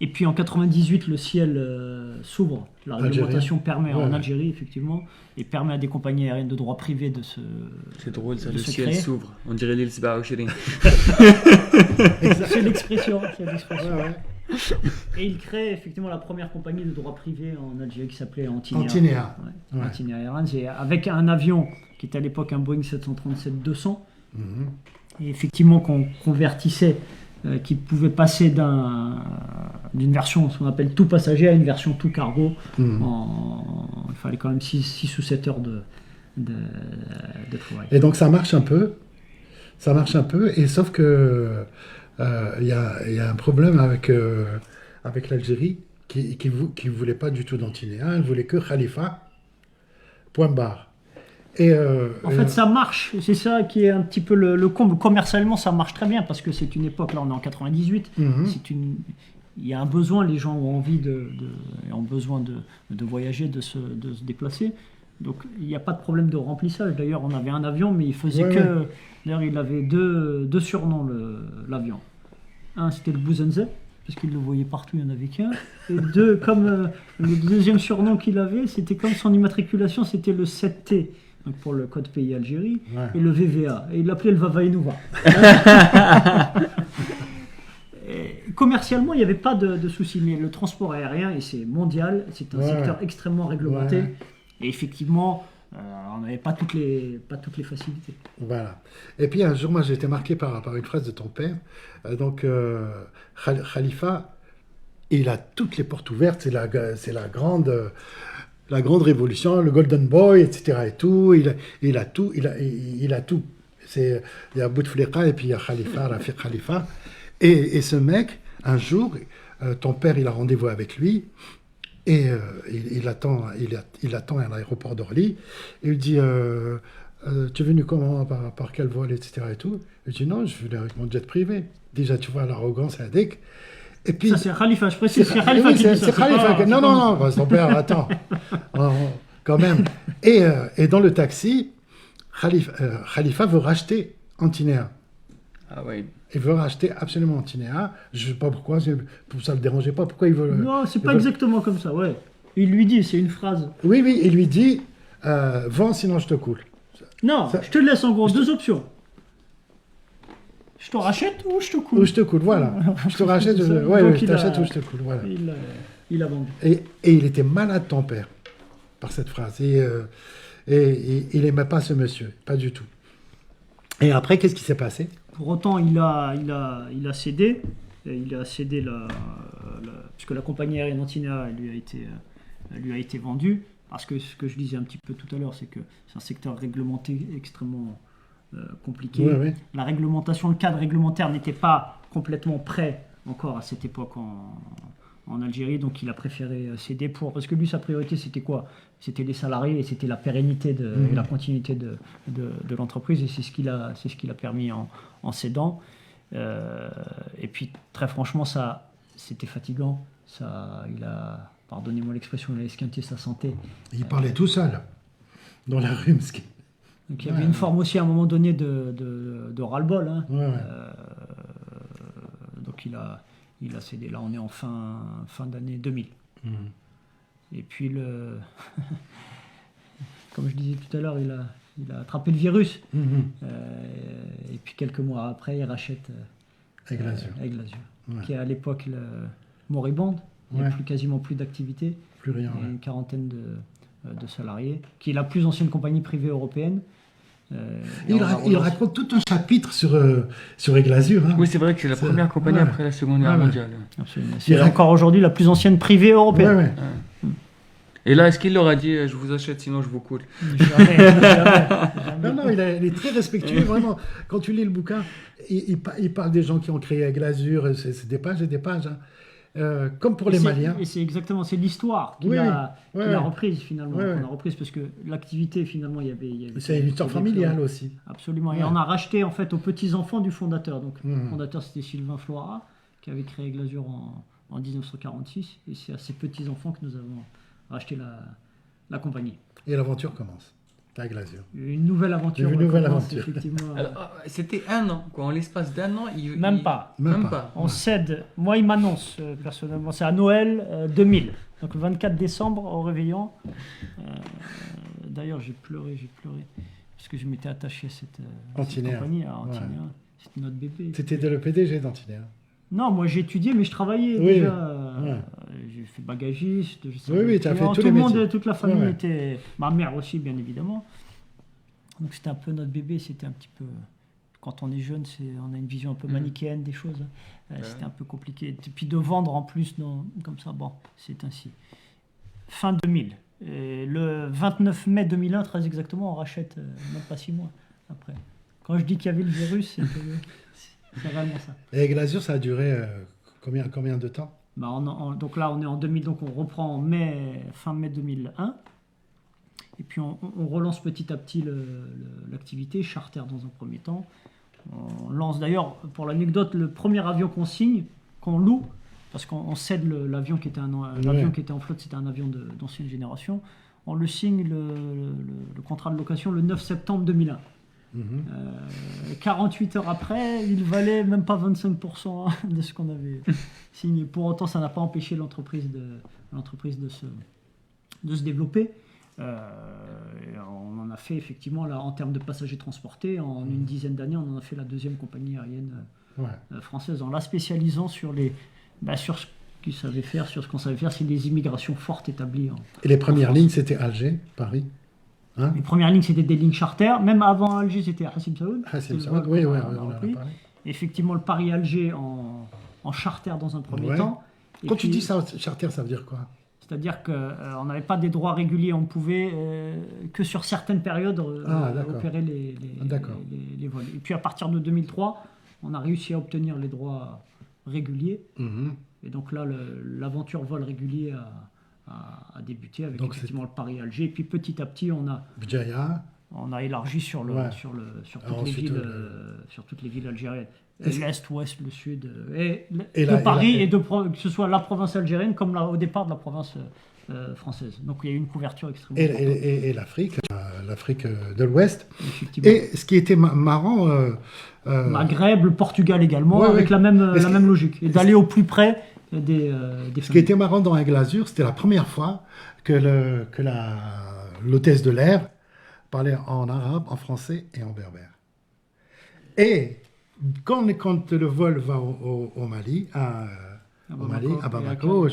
Et puis, en 98, le ciel s'ouvre. La réglementation permet, en Algérie, effectivement, et permet à des compagnies aériennes de droit privé de se C'est drôle, ça, de le se ciel créer. s'ouvre. On dirait l'île Sbaouchirin. C'est l'expression. Ouais. Et il crée effectivement la première compagnie de droit privé en Algérie qui s'appelait Antinea. Antinea. Ouais, Ouais. Antinea Airlines, et avec un avion qui était à l'époque un Boeing 737-200, Mhm. et effectivement qu'on convertissait, qui pouvait passer d'une version, ce qu'on appelle tout passager, à une version tout cargo. Mhm. Il fallait quand même 6 ou 7 heures de travail. Et donc ça marche un peu, et sauf que il y a un problème avec l'Algérie qui voulait pas du tout d'Antinéa, elle voulait que Khalifa, point barre. Et En fait, ça marche. C'est ça qui est un petit peu le comble. Commercialement, ça marche très bien parce que c'est une époque, là on est en 98, Mhm. il y a un besoin, les gens ont envie ont besoin de voyager, de se déplacer. Donc il n'y a pas de problème de remplissage. D'ailleurs, on avait un avion, mais il faisait Ouais. D'ailleurs, il avait deux surnoms, l'avion. Un, c'était le Bouzenze, parce qu'il le voyait partout, il n'y en avait qu'un. Et deux, comme le deuxième surnom qu'il avait, c'était comme son immatriculation, c'était le 7T, donc pour le code pays Algérie, Ouais. et le VVA. Et il l'appelait le Vavainouva. Commercialement, il n'y avait pas de souci, mais le transport aérien, et c'est mondial, c'est un Ouais. secteur extrêmement réglementé. Ouais. Et effectivement, on n'avait pas toutes les facilités. Voilà. Et puis un jour, moi, j'ai été marqué par une phrase de ton père. Khalifa, il a toutes les portes ouvertes. C'est la grande révolution, le Golden Boy, etc. Et tout. Il a tout. Il a tout. Il y a Bouteflika et puis il y a Khalifa, Rafiq Khalifa. Et ce mec, un jour, ton père, il a rendez-vous avec lui. Et il attend à l'aéroport d'Orly. Et il dit tu es venu comment, par quel vol, etc. Et tout. Il dit non, je suis venu avec mon jet privé. Déjà, tu vois l'arrogance indique. Et puis, Ça, c'est Khalifa, je précise, c'est Khalifa oui, qui dit ça. c'est Khalifa. pas- Non, bah, son père, attends. Quand même. Et dans le taxi, Khalifa veut racheter Antinea. Ah ouais. Il veut racheter absolument Antinea. Je ne sais pas pourquoi, ça ne le dérangeait pas. Pourquoi il veut... Non, c'est il pas veut- exactement comme ça, ouais. Il lui dit, c'est une phrase. Oui, il lui dit vends, sinon je te coule. Non, Ça- je te laisse en gros deux options. Je te rachète ou je te coule. Ou je te coule, voilà. Je te rachète, C'est ça. ouais, Donc, je il a- t'achète ou je te coule, voilà. Il a vendu. Et il était malade, ton père, par cette phrase. Et il n'aimait pas ce monsieur, pas du tout. Et après, qu'est-ce qui s'est passé? Pour autant, il a cédé. Et il a cédé puisque la compagnie aérienne Antinea lui a été vendue. Parce que ce que je disais un petit peu tout à l'heure, c'est que c'est un secteur réglementé extrêmement compliqué. Ouais. La réglementation, le cadre réglementaire n'était pas complètement prêt encore à cette époque en Algérie, donc il a préféré céder parce que lui, sa priorité, c'était quoi? C'était les salariés et c'était la pérennité et la continuité de l'entreprise, et c'est ce qu'il a permis en cédant. Et puis, très franchement, ça, c'était fatigant. Pardonnez-moi l'expression, il a esquinté sa santé. Il parlait tout seul, dans la rue, ce qui... Donc il y avait une forme aussi à un moment donné de ras-le-bol. Hein. Ouais. Donc il a cédé. Là, on est en fin d'année 2000. Et puis, comme je disais tout à l'heure, il a attrapé le virus. Et puis quelques mois après, il rachète Aigle Azur. Aigle Azur, Ouais. qui est à l'époque moribonde. Il n'y a Ouais. quasiment plus d'activité. Plus rien. Il y a Ouais. une quarantaine de salariés, qui est la plus ancienne compagnie privée européenne. Et Il, on a il relancé- raconte tout un chapitre sur Aigle Azur. Hein. Oui, c'est vrai que c'est la C'est- première compagnie ouais. après la Seconde Guerre Ouais, ouais. mondiale. Absolument. Il C'est raconte- encore aujourd'hui la plus ancienne privée Ouais, européenne. ouais. Et là, est-ce qu'il leur a dit je vous achète sinon je vous coule? Jamais, jamais. Non, non, il est très respectueux, vraiment. Quand tu lis le bouquin, il parle des gens qui ont créé Aigle Azur, c'est des pages et des pages. Hein. Comme pour les Maliens. Et c'est exactement, c'est l'histoire qu'il Oui, a, oui. Ouais, qu'il a ouais. reprise finalement. Ouais, ouais. qu'on a reprise parce que l'activité finalement, il y avait C'est une histoire il y avait familiale plus- aussi. Absolument. Ouais. Et on a racheté en fait aux petits-enfants du fondateur. Donc le Mhm. fondateur c'était Sylvain Flora qui avait créé Glazure en 1946. Et c'est à ses petits-enfants que nous avons racheté la compagnie. Et l'aventure commence. Aigle Azur. Une nouvelle aventure. Une nouvelle commence, aventure. Effectivement. Alors, c'était un an, quoi. En l'espace d'un an, Même pas. Même pas. On cède. Moi, il m'annonce personnellement. C'est à Noël 2000. Donc le 24 décembre au réveillon. D'ailleurs, j'ai pleuré. Parce que je m'étais attaché à cette Antinéa. compagnie, à Antinéa. Ouais. C'était notre bébé. C'était le PDG d'Antinéa. Non, moi j'ai étudié, mais je travaillais Oui, déjà. ouais. J'ai fait bagagiste. Oui, tu as fait tous tout les le monde, métiers. toute la famille Ouais, ouais. était. Ma mère aussi, bien évidemment. Donc c'était un peu notre bébé. C'était un petit peu. Quand on est jeune, on a une vision un peu manichéenne des choses. C'était un peu compliqué. Et puis de vendre en plus, comme ça, bon, c'est ainsi. Fin 2000. Et le 29 mai 2001, très exactement, on rachète même pas 6 mois après. Quand je dis qu'il y avait le virus, c'est vraiment ça. Et Aigle Azur, ça a duré combien de temps? Bah, donc là, on est en 2000, donc on reprend fin mai 2001. Et puis on relance petit à petit l'activité, charter dans un premier temps. On lance d'ailleurs, pour l'anecdote, le premier avion qu'on signe, qu'on loue, parce qu'on cède l'avion qui était l'avion qui était en flotte, c'était un avion d'ancienne génération. On le signe, le contrat de location, le 9 septembre 2001. 48 heures après, il valait même pas 25% de ce qu'on avait signé. Pour autant, ça n'a pas empêché l'entreprise de se développer. On en a fait effectivement, là, en termes de passagers transportés, en une dizaine d'années, on en a fait la deuxième compagnie aérienne française, en la spécialisant sur ce qu'ils savaient faire, sur ce qu'on savait faire, c'est des immigrations fortes établies. Et les premières lignes, c'était Alger, Paris. Hein? Les premières lignes, c'était des lignes charter. Même avant Alger, c'était Hassim Saoud. Hassim C'était le Saoud, vol oui, qu'on on a en a repris. parlé. Effectivement, le Paris-Alger en charter dans un premier Ouais. temps. Et Quand puis, tu dis ça, charter, ça veut dire quoi? c'est-à-dire qu'on n'avait pas des droits réguliers, on pouvait que sur certaines périodes d'accord. opérer les vols. Et puis à partir de 2003, on a réussi à obtenir les droits réguliers. Mhm. Et donc là, l'aventure vol régulier a débuté avec Donc effectivement le Paris-Alger. Et puis petit à petit, on a élargi sur toutes les villes algériennes. L'Est, l'Ouest, le Sud, Paris, et que ce soit la province algérienne comme au départ de la province française. Donc il y a eu une couverture extrêmement importante. Et l'Afrique de l'Ouest. Effectivement. Et ce qui était marrant... Maghreb, le Portugal également, Ouais, avec ouais. la même Mais ce qui- logique. Et d'aller au plus près des Ce qui familles. était marrant dans Aigle Azur, c'était la première fois que l'hôtesse de l'air parlait en arabe, en français et en berbère. Et quand le vol va au Mali, à Bamako,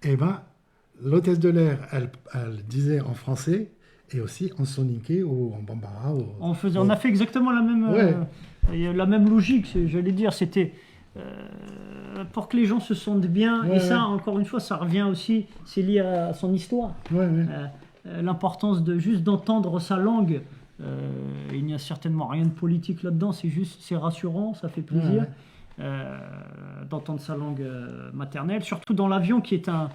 et ben, l'hôtesse de l'air, elle disait en français et aussi en soninké ou en bambara. On a fait exactement la même logique, j'allais dire. C'était pour que les gens se sentent bien. Ouais, et ça, ouais. encore une fois, ça revient aussi, c'est lié à son histoire. Ouais, ouais. L'importance de juste d'entendre sa langue. Il n'y a certainement rien de politique là-dedans, c'est rassurant, ça fait plaisir. D'entendre sa langue maternelle, surtout dans l'avion qui est un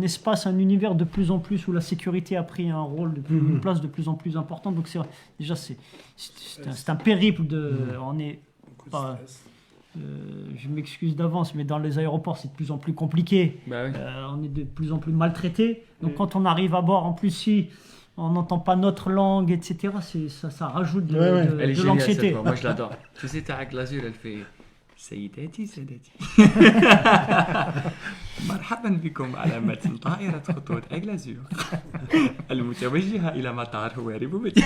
espace, un univers de plus en plus où la sécurité a pris un rôle, une place de plus en plus importante. Donc c'est un périple on est pas, je m'excuse d'avance, mais dans les aéroports c'est de plus en plus compliqué. Bah oui. On est de plus en plus maltraité. Donc quand on arrive à bord, en plus si on n'entend pas notre langue, etc., ça rajoute de Elle est géniale, l'anxiété. cette voix. Moi, je l'adore. Tu sais, t'as avec l'azur, elle fait سيداتي سادتي مرحبا بكم على متن طائرة خطوط أجلازيو المتوجهة إلى مطار هواري بومدين.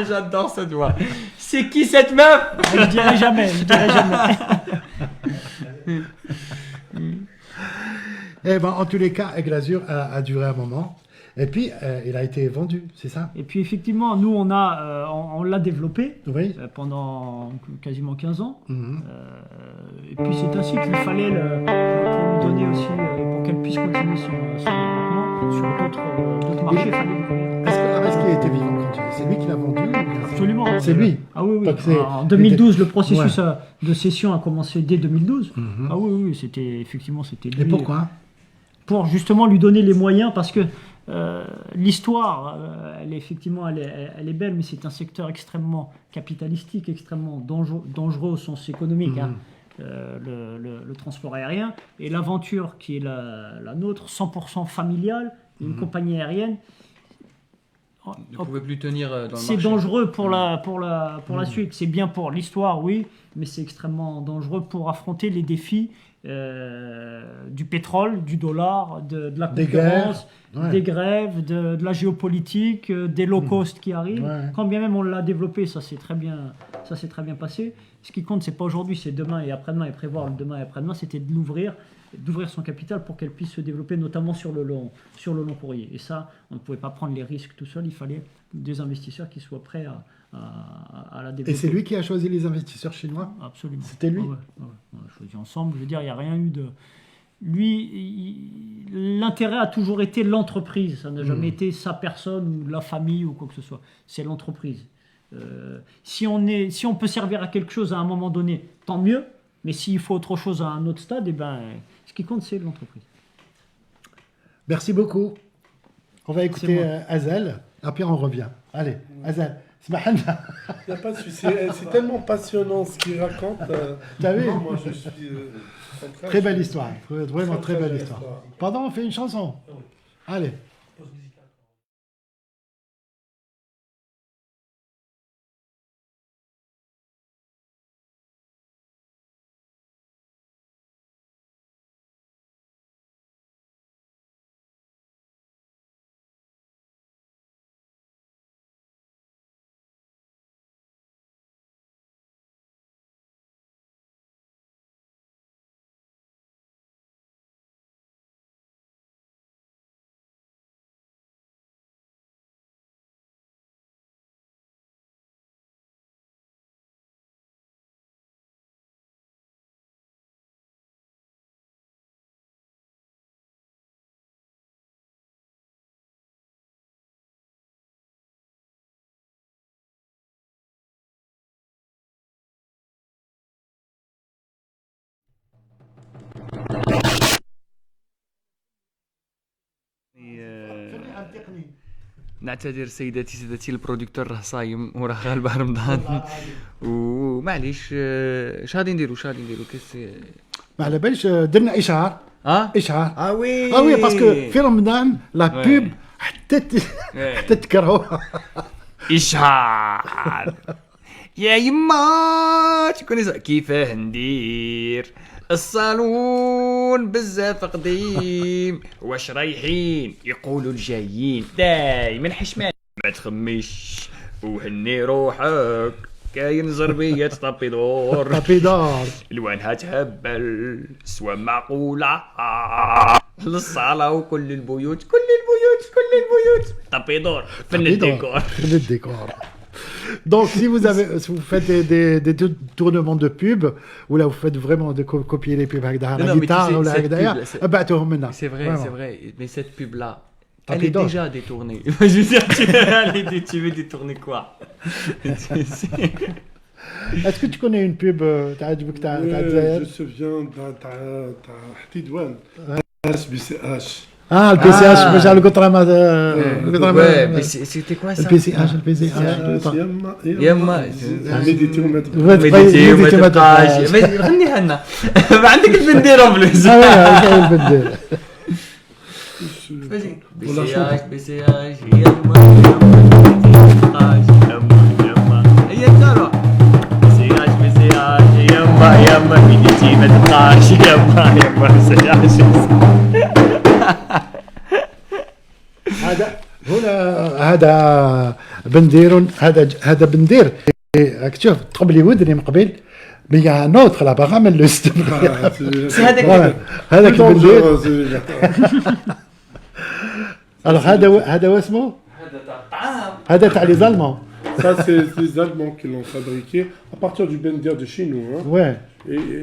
J'adore cette voix. C'est qui cette meuf? Je dirai jamais. Eh ben, en tous les cas, Aigle Azur a duré un moment. Et puis, il a été vendu, c'est ça? Et puis effectivement, nous on l'a développé Oui. pendant quasiment 15 ans. Mhm. Et puis c'est ainsi qu'il fallait pour lui donner aussi, pour qu'elle puisse continuer son développement sur d'autres marchés. Est-ce qu'il était vivant quand tu dis? C'est lui qui l'a vendu ou bien Absolument. C'est lui. Ah oui, oui. Donc c'est- En 2012, le processus Ouais. de cession a commencé dès 2012. Mhm. Ah oui, oui, c'était lui. Et pourquoi? Pour justement lui donner les moyens, parce que l'histoire, elle est belle, mais c'est un secteur extrêmement capitalistique, extrêmement dangereux au sens économique, hein, le transport aérien. Et l'aventure qui est la nôtre, 100% familiale, une compagnie aérienne, Ne pouvait plus tenir dans le c'est marché. dangereux pour la suite. C'est bien pour l'histoire, oui, mais c'est extrêmement dangereux pour affronter les défis du pétrole, du dollar, de la Des concurrence, guerres, ouais. des grèves, de la géopolitique, des low cost qui arrivent. Ouais. Quand bien même on l'a développé, ça s'est très bien passé. Ce qui compte, c'est pas aujourd'hui, c'est demain et après-demain, et prévoir le demain et après-demain, c'était d'ouvrir son capital pour qu'elle puisse se développer, notamment sur le long courrier. Et ça, on ne pouvait pas prendre les risques tout seul, il fallait des investisseurs qui soient prêts à la développer. Et c'est lui qui a choisi les investisseurs chinois? Absolument. C'était lui? Ouais, ouais, ouais. On a choisi ensemble. Je veux dire, il n'y a rien eu de. Lui, l'intérêt a toujours été l'entreprise. Ça n'a jamais été sa personne ou la famille ou quoi que ce soit. C'est l'entreprise. Si on peut servir à quelque chose à un moment donné, tant mieux. Mais s'il faut autre chose à un autre stade, eh ben, ce qui compte, c'est l'entreprise. Merci beaucoup. On va écouter C'est moi. Azel, après on revient. Allez, Azel, Smahan. Il n'y a pas de souci. C'est tellement passionnant ce qu'il raconte. T'as vu? Non, moi, je suis. Très belle histoire, vraiment très belle belle histoire. histoire. Pardon, on fait une chanson. Allez. نعتذر سيداتي البروديكتور راه صايم وراه غالبه رمضان ومعليش اش غادي نديرو ما على بالش درنا اشهار اشهار اه وي اه وي باسكو في رمضان لا بوب حتى حتى تكرهوا إشهار يا يما تكون كيفاه ندير الصالون بزاف قديم واش رايحين يقولوا الجايين دايما حشمان ما تخمش وهني روحك كاين زربية طبيدور طبيدار الوانها تهبل سوا معقولة للصالة وكل البيوت طبيدور فن الديكور le décor. Donc, si vous faites des tournements de pub, ou là vous faites vraiment de copier les pubs avec la guitare ou la derrière, battez-vous maintenant. C'est vrai, Vraiment. c'est vrai. Mais cette pub-là, T'as elle pris est d'autres. déjà détournée. Je veux dire, tu veux détourner quoi? Est-ce que tu connais une pub تعجبك تاع Je الجزائر؟ me souviens تاع حديدوان SBCH. اه البي سي اش باش على القطره ما Ouais, mais c'était quoi ça? البي سي اش البي سي اش يما ميديتي ومتر ميديتي وما تبقاش غنيها لنا ما عندك البندير بلوز البديل بي سي اش يما هي الدارة بي سي اش يما ميديتي ما تبقاش يما بي سي اش هذا بندير هذا بندير راك تشوف تقبلي ودني من قبل Mais il y a un autre là-bas, ramène-le s'il te plaît. Ah, celui-là, C'est هذاك Voilà. هذاك plus البندير. dangereux, celui-là. Alors هذا واسمه هذا تاع الطعام. هذا تاع les Allemands. Ça, c'est les Allemands qui l'ont fabriqué à partir du bendir de chez nous. Hein. Ouais,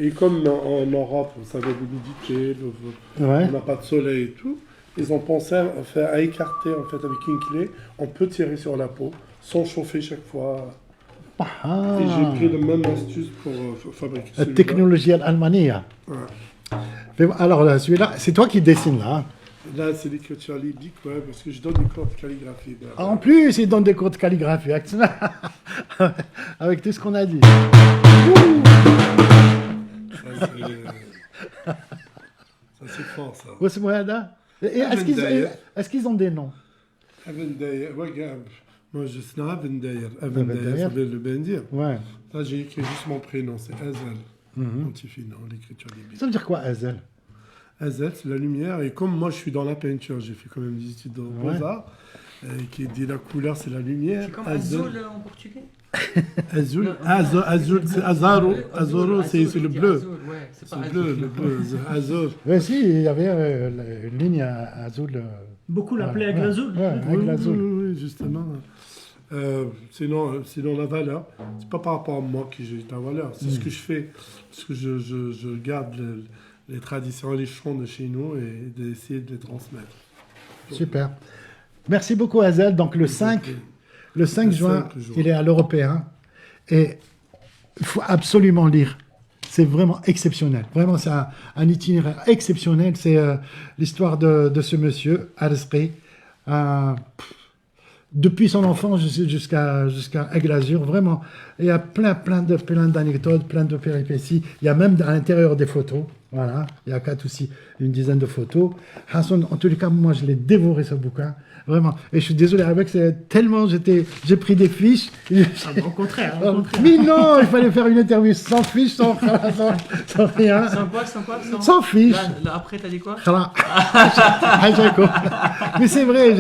Et comme en Europe, vous savez, l'humidité, ouais. on n'a pas de soleil et tout, ils ont pensé à écarter en fait avec une clé. On peut tirer sur la peau sans chauffer chaque fois. Ah. Et j'ai pris la même astuce pour fabriquer celui-là. التكنولوجيا الألمانية. Ouais. Alors là, celui-là, c'est toi qui dessines là. Hein. Là, c'est l'écriture librique, ouais, parce que je donne des cours de calligraphie. Ben, En plus, il donne des cours de calligraphie. Avec tout ce qu'on a dit. ça, c'est fort, ça. واسمه هذا؟ Et est-ce qu'ils ont des noms? Avendayer, regarde. Moi, je suis Avendayer. Avendayer. Avendayer, ça veut le bendir. Ouais. Là, j'ai écrit juste mon prénom, c'est Azel. Antifinant, l'écriture librique. Ça veut dire quoi, Hazel? Azel, c'est la lumière. Et comme moi, je suis dans la peinture, j'ai fait quand même des études de beaux-arts, qui dit la couleur, c'est la lumière. C'est comme Azul, Azul en portugais. Azul, Azul, c'est Azaro. Azoro, c'est le bleu. Azul, ouais, c'est C'est pas le bleu, Azul. le bleu. Azur. Ouais, si, il y avait une ligne azul. Beaucoup l'appelaient avec Ouais, l'azul. ouais, avec Oui, l'azul. oui, oui, justement. Sinon, la valeur, c'est pas par rapport à moi que j'ai la valeur, c'est ce que je fais, parce que je garde les traditions, les chants de chez nous et d'essayer de les transmettre. Super. Merci beaucoup, Hazel. Donc, le 5 Le juin, 5 juin. il est à l'Européen. Et il faut absolument lire. C'est vraiment exceptionnel. Vraiment, c'est un itinéraire exceptionnel. C'est l'histoire de ce monsieur, Arzqi. Depuis son enfance jusqu'à Aigle-Azur, vraiment, il y a plein d'anecdotes, plein de péripéties. Il y a même à l'intérieur des photos. Voilà, il y a 4 ou 6, une dizaine de photos. Hassan, en tous les cas, moi, je l'ai dévoré ce bouquin. Vraiment. Et je suis désolé, avec, c'est tellement, j'ai pris des fiches. Au contraire. Mais non, il fallait faire une interview sans fiches, sans rien. Sans quoi Sans fiches. Là, après, t'as dit quoi? Voilà. Mais c'est vrai,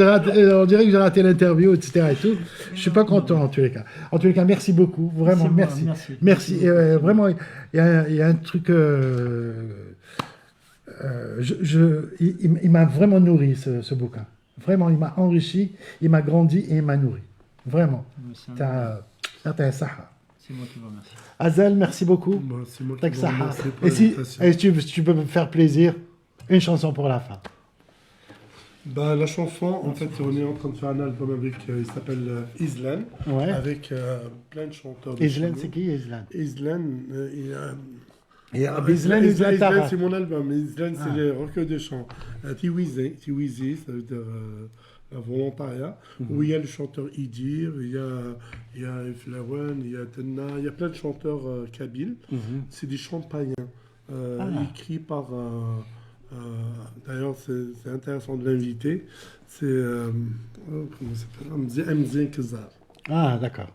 on dirait que j'ai raté l'interview, etc. Et tout. Je suis pas content en tous les cas. En tous les cas, merci beaucoup. Vraiment, C'est moi, merci. merci. Et, vraiment, il y a un truc. Il m'a vraiment nourri ce bouquin. Vraiment, il m'a enrichi, il m'a grandi et il m'a nourri. Vraiment. T'as ça. C'est moi qui vous remercie. Azel, merci beaucoup. Moi, c'est moi qui T'as vous ça. remercie pour Et si l'invitation. tu peux me faire plaisir, une chanson pour la fin. Bah, la chanson, en fait, on est en train de faire un album avec, il s'appelle Islan, Ouais. avec plein de chanteurs. de Islan, chez c'est nous. qui Islan? Islan, il a... Islan, Islan, c'est mon album. Islan, c'est Ah. les recueils de chants. Tiwizi, ça veut dire volontariat, où il y a le chanteur Idir, il y a Flawan, il y a Tenna, il y a plein de chanteurs kabyles. C'est des chants païens, écrits par... d'ailleurs, c'est intéressant de l'inviter. C'est... comment ça s'appelle? Mzien Kazar. Ah, d'accord.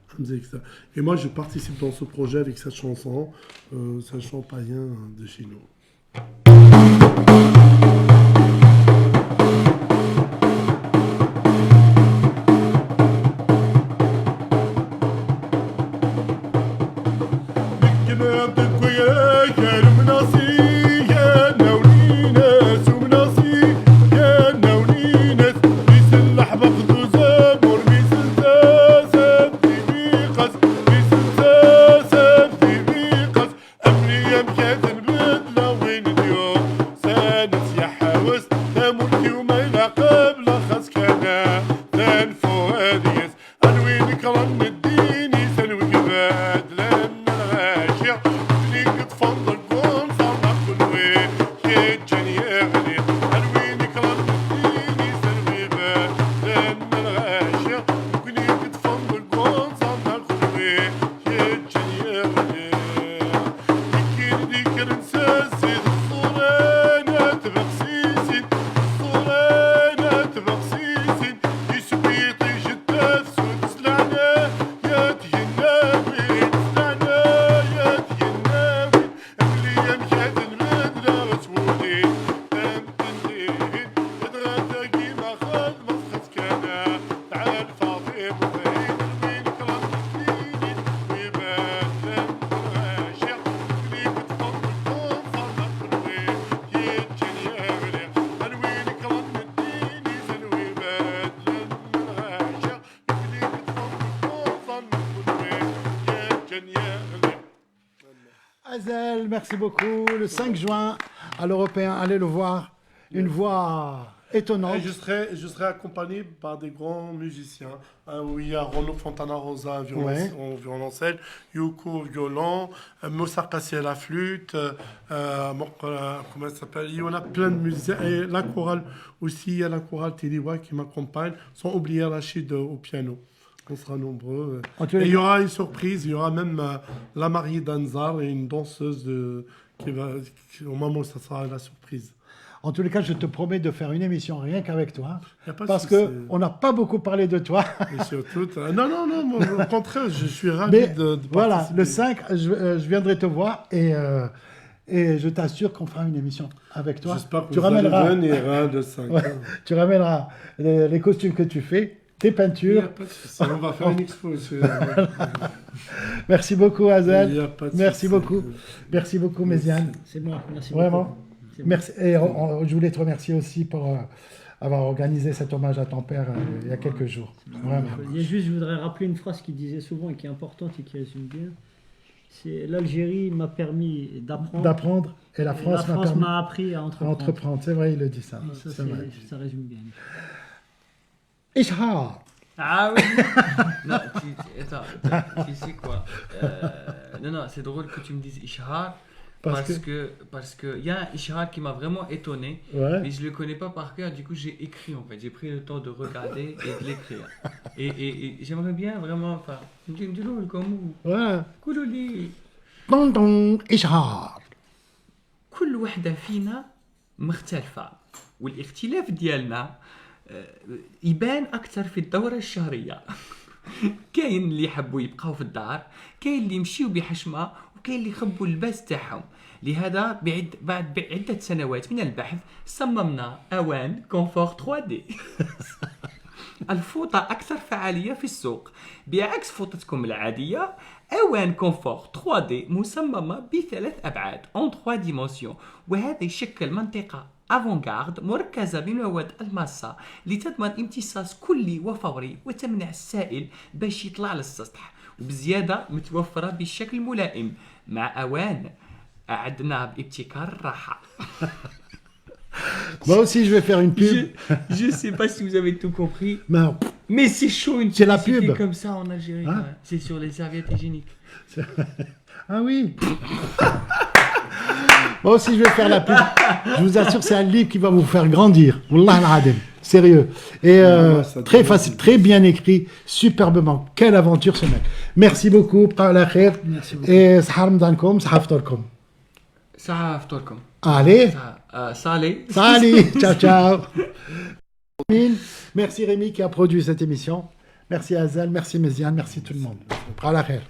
Et moi, je participe dans ce projet avec cette chanson. C'est un chant païen de chez nous. أمني يا مكاتن بدلا وين اليوم merci beaucoup. Le 5 juin, à l'Européen, allez le voir. Une voix étonnante. Et je serai accompagné par des grands musiciens. Où il y a Renaud Fontana Rosa, Ouais. violoncelle, Yoko, violon, Moussa Kassi à la flûte, comment ça s'appelle? Il y en a plein de musiciens. Et la chorale aussi, il y a la chorale Tiliwa qui m'accompagne, sans oublier Rachid au piano. On sera nombreux. En tous les Et il y cas- aura une surprise, il y aura même la mariée d'Anzar et une danseuse au moment où ça sera la surprise. En tous les cas, je te promets de faire une émission rien qu'avec toi. Y a pas de Parce souci. qu'on n'a pas beaucoup parlé de toi. Et surtout, non, moi, au contraire, je suis ravi Mais de voilà, participer. le 5, je viendrai te voir et je t'assure qu'on fera une émission avec toi. J'espère que Tu vous allez ramèneras, venir de 5 ouais, tu ramèneras les costumes que tu fais, tes Il n'y a peintures. pas de souci, on va faire une expo. Merci beaucoup, Il y Hazel. a pas de Merci souci. beaucoup. Merci beaucoup, Méziane. C'est moi, merci Vraiment. beaucoup. C'est moi. Merci. Et je voulais te remercier aussi pour avoir organisé cet hommage à ton père il y a quelques jours. Vraiment. Il y a juste, je voudrais rappeler une phrase qu'il disait souvent et qui est importante et qui résume bien. C'est l'Algérie m'a permis D'apprendre et la et France m'a la France permis m'a appris à entreprendre. d'entreprendre. C'est vrai, il le dit ça. Et ça, C'est vrai. ça résume bien. Ishar. Ah oui. Non, attends, tu sais quoi? Non, c'est drôle que tu me dises Ishar parce que il y a un Ishar qui m'a vraiment étonné, Ouais. mais je le connais pas par cœur. Du coup, j'ai écrit en fait. J'ai pris le temps de regarder et de l'écrire. Et j'aimerais bien vraiment, enfin, dis-le comme Ouais. قولوا لي Tonton Ishar. كل وحدة فينا مختلفة والاختلاف ديالنا يبان أكثر في الدورة الشهرية. كاين اللي يحبوا يبقاو في الدار، كاين اللي يمشيو بحشمة، وكاين اللي يخبوا اللباس تاعهم. لهذا بعد عدة سنوات من البحث صممنا أوان كونفور 3D. الفوطة أكثر فعالية في السوق. بعكس فوطتكم العادية، أوان كونفور 3D مصممة بثلاث أبعاد en 3 dimensions، وهذا يشكل منطقة افونغارد مركزة بمواد الماسة لتضمن امتصاص كلي وفوري وتمنع السائل باش يطلع للسطح، وبزيادة متوفرة بشكل ملائم. مع أوان أعدنا بابتكار الراحة. Moi aussi, je vais faire une pub. Je sais pas si vous avez tout compris, Mais mais c'est chaud une C'est la publicité pub. comme ça en Algérie. Hein? Ouais. C'est sur les serviettes hygiéniques. ah oui. Moi aussi, je vais faire la pub. Je vous assure, c'est un livre qui va vous faire grandir. Wallah al-Adim. Sérieux. Et ça très donne facile, très bien écrit, superbement. Quelle aventure ce mec. Merci beaucoup. Bqa ala khair. Merci beaucoup. Et صحة رمضانكم صحة فطوركم. Ça, فطوركم. Allez. Salé. Salut. Ciao, ciao. Merci Rémi qui a produit cette émission. Merci Hazel, merci Méziane, merci tout le monde. Bqa ala khair.